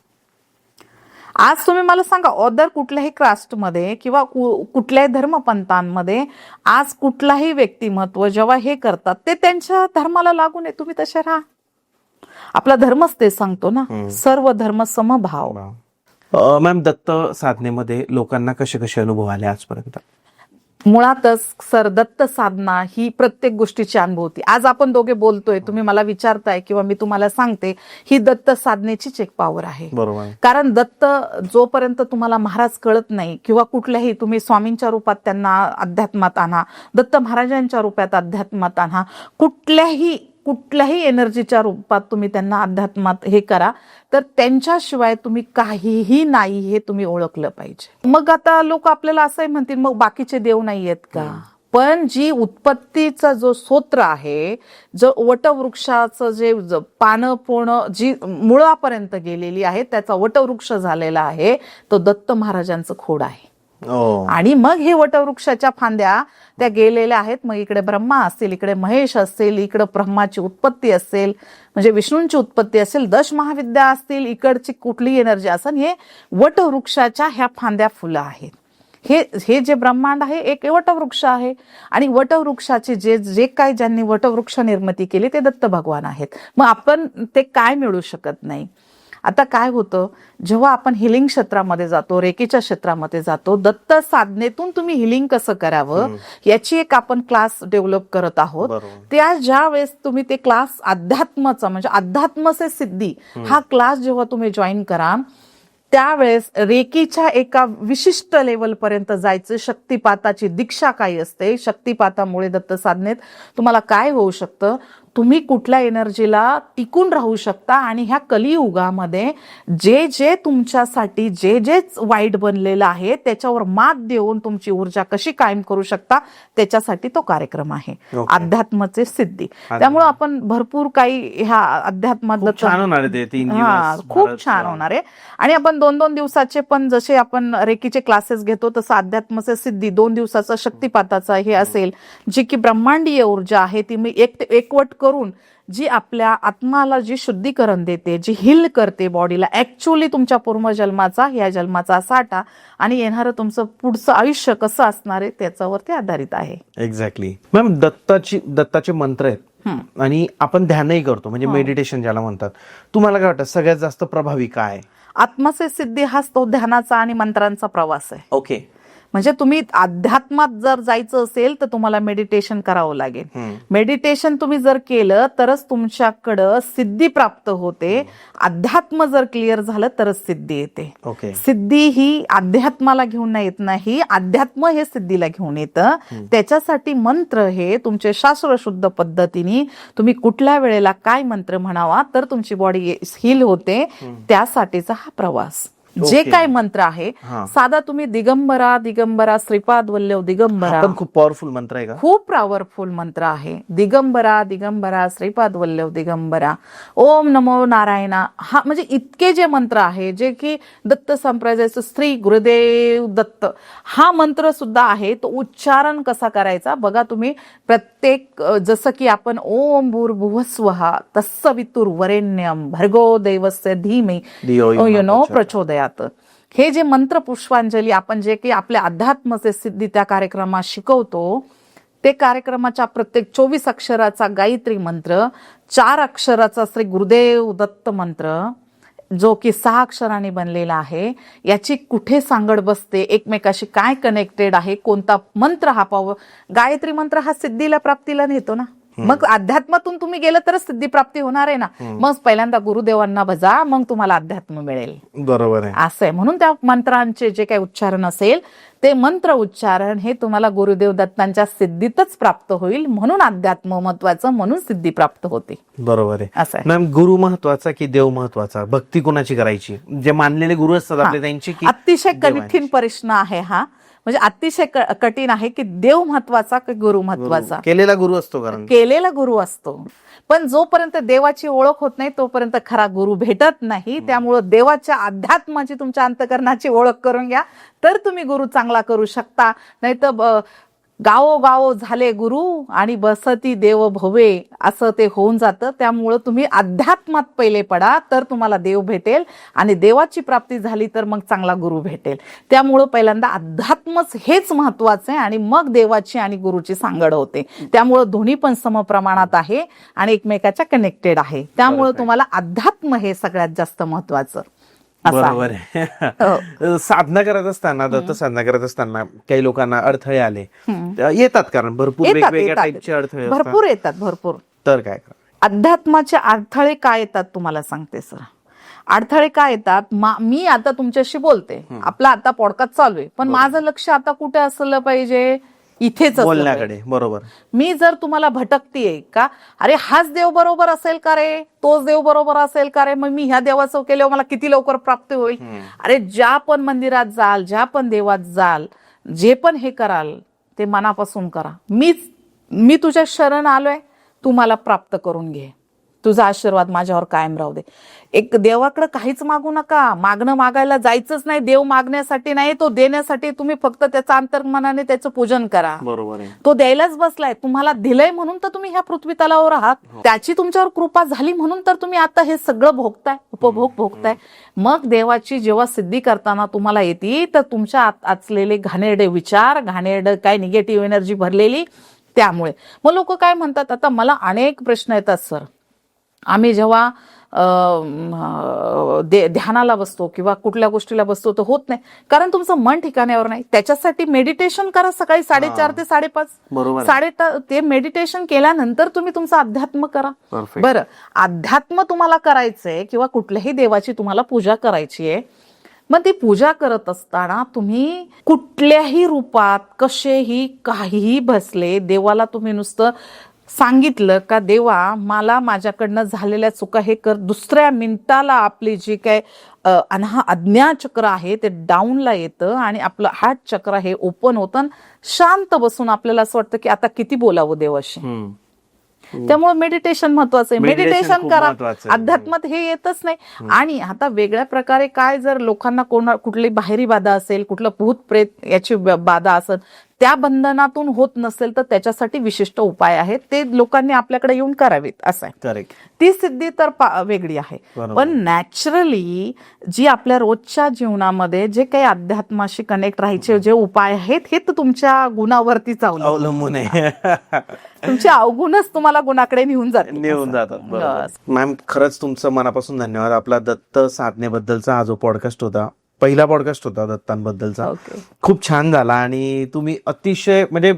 आज तुम्ही मला सांगा, ऑदर कुठल्याही कास्टमध्ये किंवा कुठल्याही धर्मपंथांमध्ये आज कुठलाही व्यक्तिमत्व जेव्हा हे करतात ते त्यांच्या धर्माला लागून आहे. तुम्ही तसे राहा. आपला धर्मच ते सांगतो ना, सर्व धर्म समभाव. मॅम, दत्त साधनेमध्ये लोकांना कसे कसे अनुभव आले आजपर्यंत? मुळातच सर, दत्त साधना ही प्रत्येक गोष्टीची अनुभूती. आज आपण दोघे बोलतोय, तुम्ही मला विचारताय किंवा मी तुम्हाला सांगते, ही दत्त साधनेचीच एक पॉवर आहे. बरोबर. कारण दत्त जोपर्यंत तुम्हाला महाराज कळत नाही किंवा कुठल्याही तुम्ही स्वामींच्या रूपात त्यांना अध्यात्मात आणा, दत्त महाराजांच्या रूपात अध्यात्मात आणा, कुठल्याही एनर्जीच्या रूपात तुम्ही त्यांना अध्यात्मात हे करा, तर त्यांच्याशिवाय तुम्ही काहीही नाही हे तुम्ही ओळखलं पाहिजे. मग आता लोक आपल्याला असंही म्हणतील, मग बाकीचे देव नाही आहेत का? पण जी उत्पत्तीचा जो स्तोत्र आहे, जो वटवृक्षाचं जे पानं पूर्ण जी मुळापर्यंत गेलेली आहे, त्याचा वटवृक्ष झालेला आहे, तो दत्त महाराजांचं खोड आहे. आणि मग हे वटवृक्षाच्या फांद्या त्या गेलेल्या आहेत. मग इकडे ब्रह्मा असतील, इकडे महेश असतील, इकडे ब्रह्माची उत्पत्ती असेल, म्हणजे विष्णूंची उत्पत्ती असेल, 10 महाविद्या असतील, इकडची कुठली एनर्जी असेल, हे वटवृक्षाच्या ह्या फांद्या फुलं आहेत. हे जे ब्रह्मांड आहे एक वटवृक्ष आहे, आणि वटवृक्षाचे जे काही ज्यांनी वटवृक्ष निर्मिती केली ते दत्त भगवान आहेत. मग आपण ते काय मिळू शकत नाही. आता काय होतं, जेव्हा आपण हिलिंग क्षेत्रामध्ये जातो, रेकीच्या क्षेत्रामध्ये जातो, दत्त साधनेतून तुम्ही हिलिंग कसं करावं याची एक आपण क्लास डेव्हलप करत आहोत. त्या ज्या वेळेस तुम्ही ते क्लास अध्यात्माचा म्हणजे अध्यात्म से सिद्धी हा क्लास जेव्हा तुम्ही जॉईन करा, त्यावेळेस रेकीच्या एका विशिष्ट लेवल पर्यंत जायचं. शक्तिपाताची दीक्षा काय असते, शक्तिपातामुळे दत्त साधनेत तुम्हाला काय होऊ शकतं, तुम्ही कुठल्या एनर्जीला टिकून राहू शकता, आणि ह्या कलियुगामध्ये जे तुमच्यासाठी जे वाईट बनलेलं आहे त्याच्यावर मात देऊन तुमची ऊर्जा कशी कायम करू शकता, त्याच्यासाठी तो कार्यक्रम आहे अध्यात्माचे सिद्धी. त्यामुळे आपण भरपूर काही ह्या अध्यात्मात खूप छान होणार आहे. आणि आपण 2-2 दिवसाचे पण जसे आपण रेकीचे क्लासेस घेतो, तसं अध्यात्माचे सिद्धी 2 दिवसाचा शक्तिपाताचा हे असेल, जी की ब्रह्मांडीय ऊर्जा आहे, ती मी एकवट करून जी आपल्या आत्माला जी शुद्धीकरण देते, जी हिल करते बॉडीला, ऍक्च्युअली तुमच्या पूर्वजन्माचा ह्या जन्माचा साठा आणि येणारं तुमचं पुढचं आयुष्य कसं असणार आहे त्याच्यावरती आधारित आहे. एक्झॅक्टली. मॅम, दत्ताचे मंत्र आहेत आणि आपण ध्यानही करतो, म्हणजे मेडिटेशन ज्याला म्हणतात. तुम्हाला काय वाटतं सगळ्यात जास्त प्रभावी काय? आत्माचे सिद्धी हाच तो ध्यानाचा आणि मंत्रांचा प्रवास आहे. ओके. म्हणजे तुम्ही अध्यात्मात जर जायचं असेल तर तुम्हाला मेडिटेशन करावं लागेल. मेडिटेशन तुम्ही जर केलं तरच तुमच्याकडं सिद्धी प्राप्त होते. अध्यात्म जर क्लिअर झालं तरच सिद्धी येते. ओके. सिद्धी ही अध्यात्माला घेऊन येत नाही, अध्यात्म हे सिद्धीला घेऊन येतं. त्याच्यासाठी मंत्र हे तुमचे शास्त्रशुद्ध पद्धतीने तुम्ही कुठल्या वेळेला काय मंत्र म्हणावा तर तुमची बॉडी हील होते, त्यासाठीचा हा प्रवास. जे काय मंत्र आहे, साधा तुम्ही दिगंबरा दिगंबरा श्रीपाद वल्लभ दिगंबरा, खूप पॉवरफुल मंत्र आहे का? खूप पॉवरफुल मंत्र आहे. दिगंबरा दिगंबरा श्रीपाद वल्लभ दिगंबरा, ओम नमो नारायणा, हा म्हणजे इतके जे मंत्र आहे जे की दत्त संप्रदायाचं श्री गुरुदेव दत्त हा मंत्र सुद्धा आहे. तो उच्चारण कसा करायचा बघा तुम्ही. प्रत्येक जसं की आपण ओम भूर्भुवस्वः तत्सवितुर्वरेण्यं भर्गो देवस्य धीमहि प्रचोदयात्, हे जे मंत्र पुष्पांजली आपण जे की आपल्या अध्यात्माचे सिद्धी त्या कार्यक्रमात शिकवतो, ते कार्यक्रमाच्या प्रत्येक 24 अक्षराचा गायत्री मंत्र, 4 अक्षराचा श्री गुरुदेव दत्त मंत्र जो की 6 अक्षरांनी बनलेला आहे, याची कुठे सांगड बसते, एकमेकाशी काय कनेक्टेड आहे, कोणता मंत्र हा गायत्री मंत्र हा सिद्धीला प्राप्तीला नेतो ना. मग अध्यात्मातून तुम्ही गेलं तरच सिद्धी प्राप्ती होणार आहे ना. मग पहिल्यांदा गुरुदेवांना भजा, मग तुम्हाला अध्यात्म मिळेल. बरोबर आहे. असं आहे. म्हणून त्या मंत्रांचे जे काही उच्चारण असेल ते मंत्र उच्चारण हे तुम्हाला गुरुदेव दत्तांच्या सिद्धीतच प्राप्त होईल. म्हणून अध्यात्म महत्वाचं, म्हणून सिद्धी प्राप्त होते. बरोबर आहे. असं आहे. मॅम, गुरु महत्वाचा की देव महत्वाचा? भक्ती कोणाची करायची? जे मानलेले गुरु असतात आपले त्यांची की? अतिशय कठीण प्रश्न आहे हा. म्हणजे अतिशय कठीण आहे की देव महत्वाचा की गुरु महत्वाचा. केलेला गुरु असतो, कारण केलेला गुरु असतो. पण जोपर्यंत देवाची ओळख होत नाही तोपर्यंत खरा गुरु भेटत नाही. त्यामुळं देवाच्या अध्यात्माची तुमच्या अंतकरणाची ओळख करून घ्या, तर तुम्ही गुरु चांगला करू शकता. नाही तर गावोगाव झाले गुरु आणि बसती देव भवे असं ते होऊन जातं. त्यामुळं तुम्ही अध्यात्मात पहिले पडा, तर तुम्हाला देव भेटेल, आणि देवाची प्राप्ती झाली तर मग चांगला गुरु भेटेल. त्यामुळं पहिल्यांदा अध्यात्मच हेच महत्वाचं आहे, आणि मग देवाची आणि गुरुची सांगड होते. त्यामुळं दोन्ही पण समप्रमाणात आहे आणि एकमेकाच्या कनेक्टेड आहे. त्यामुळं तुम्हाला अध्यात्म हे सगळ्यात जास्त महत्वाचं. बरोबर आहे. साधना करत असताना, दत्त साधना करत असताना काही लोकांना अडथळे आले येतात, कारण भरपूर वेगवेगळ्या टाईपचे अडथळे भरपूर येतात. भरपूर. तर काय करा? अध्यात्माचे अडथळे काय येतात तुम्हाला सांगते सर. अडथळे काय येतात, मी आता तुमच्याशी बोलते, आपला आता पॉडकास्ट चालू आहे, पण माझं लक्ष आता कुठे असलं पाहिजे, इथेच बोलण्याकडे. बरोबर. मी जर तुम्हाला भटकतीये का, अरे हाच देव बरोबर असेल का रे, तोच देव बरोबर असेल का रे, मग मी ह्या देवाचं केल्यावर मला किती लवकर प्राप्ती होईल. अरे ज्या पण मंदिरात जाल, ज्या पण देवात जाल, जे पण हे कराल ते मनापासून करा. मी तुझ्या शरण आलोय, तू मला प्राप्त करून घे, तुझा आशीर्वाद माझ्यावर कायम राहू दे. एक देवाकडे काहीच मागू नका. मागणं मागायला जायचंच नाही. देव मागण्यासाठी नाही, तो देण्यासाठी. तुम्ही फक्त त्याचा अंतर्मनाने त्याचं पूजन करा. बरोबर आहे. तो द्यायलाच बसलाय, तुम्हाला दिलंय म्हणून तर तुम्ही ह्या पृथ्वी तलावर आहात. त्याची तुमच्यावर कृपा झाली म्हणून तर तुम्ही आता हे सगळं भोगताय, उपभोग भोगताय. मग देवाची जेव्हा सिद्धी करताना तुम्हाला येते, तर तुमच्या आत असलेले घाणेरडे विचार, घाणेरडे काय निगेटिव्ह एनर्जी भरलेली, त्यामुळे मग लोक काय म्हणतात. आता मला अनेक प्रश्न येतात सर. आम्ही जेव्हा ध्यानाला बसतो किंवा कुठल्या गोष्टीला बसतो तर होत नाही, कारण तुमचं मन ठिकाण्यावर नाही. त्याच्यासाठी मेडिटेशन करा सकाळी 4:30 ते 5:30. बरोबर. ते मेडिटेशन केल्यानंतर तुम्ही तुमचं अध्यात्म करा. बरं, अध्यात्म तुम्हाला करायचंय किंवा कुठल्याही देवाची तुम्हाला पूजा करायची आहे, मग ती पूजा करत असताना तुम्ही कुठल्याही रूपात कसेही काहीही बसले, देवाला तुम्ही नुसतं सांगितलं का देवा मला माझ्याकडनं झालेल्या चुका हे कर, दुसऱ्या मिनिटाला आपली जी काय अज्ञा चक्र आहे ते डाऊनला येतं आणि आपलं हार्ट चक्र हे ओपन होतं. शांत बसून आपल्याला असं वाटतं की आता किती बोलावं देवाशी. त्यामुळे मेडिटेशन महत्वाचं आहे. मेडिटेशन करा. अध्यात्मात हे येतच नाही. आणि आता वेगळ्या प्रकारे काय, जर लोकांना कुठली बाहेरी बाधा असेल, कुठलं भूत प्रेत याची बाधा असेल, त्या बंधनातून होत नसेल तर त्याच्यासाठी विशिष्ट उपाय आहेत, ते लोकांनी आपल्याकडे येऊन करावेत. असं आहे. करेक्ट. ती सिद्धी तर वेगळी आहे. पण नॅचरली जी आपल्या रोजच्या जीवनामध्ये जे काही अध्यात्माशी कनेक्ट राहायचे जे उपाय आहेत, हे तर तुमच्या गुणावरतीच अवलंबून आहे. तुमचे अवगुणच तुम्हाला गुणाकडे नेऊन जातात. मॅम, खरंच तुमचं मनापासून धन्यवाद. आपला दत्त साधनेबद्दलचा हा जो पॉडकास्ट होता पहिला पॉडकास्ट होता दत्तांबद्दलचा. ओके. खूप छान झाला आणि तुम्ही अतिशय म्हणजे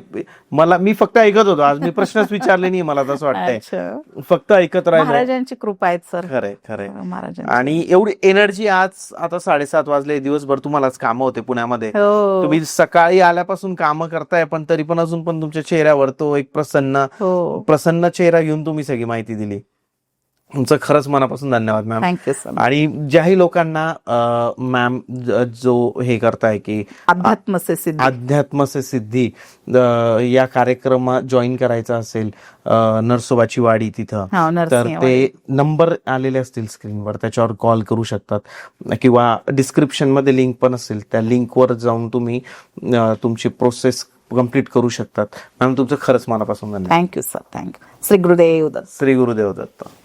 मी फक्त ऐकत होतो. आज मी प्रश्नच विचारले नाही, मला तसं वाटतंय. अच्छा. फक्त ऐकत राहिलो. महाराजांची कृपा आहेत सर. खरंय खरंय. महाराजांची. आणि एवढी एनर्जी आज, आता 7:30 वाजले, दिवसभर तुम्हालाच कामं होते पुण्यामध्ये. हो. तुम्ही सकाळी आल्यापासून कामं करताय, पण तरी पण अजून पण तुमच्या चेहऱ्यावर तो एक हो. प्रसन्न चेहरा घेऊन तुम्ही सगळी माहिती दिली. तुमचं खरंच मनापासून धन्यवाद मॅम. Thank you sir. आणि ज्याही लोकांना मॅम जो हे करताय की अध्यात्म से सिद्धी या कार्यक्रमात जॉईन करायचा असेल, नरसोबाची वाडी तिथं, तर ते नंबर आलेले असतील स्क्रीनवर, त्याच्यावर कॉल करू शकतात किंवा डिस्क्रिप्शन मध्ये लिंक पण असेल, त्या लिंकवर जाऊन तुम्ही तुमची प्रोसेस कम्प्लीट करू शकतात. मॅम तुमचं खरंच मनापासून धन्यवाद. Thank you sir. Thank you. Shri Gurudev Datta. Shri Gurudev Datta.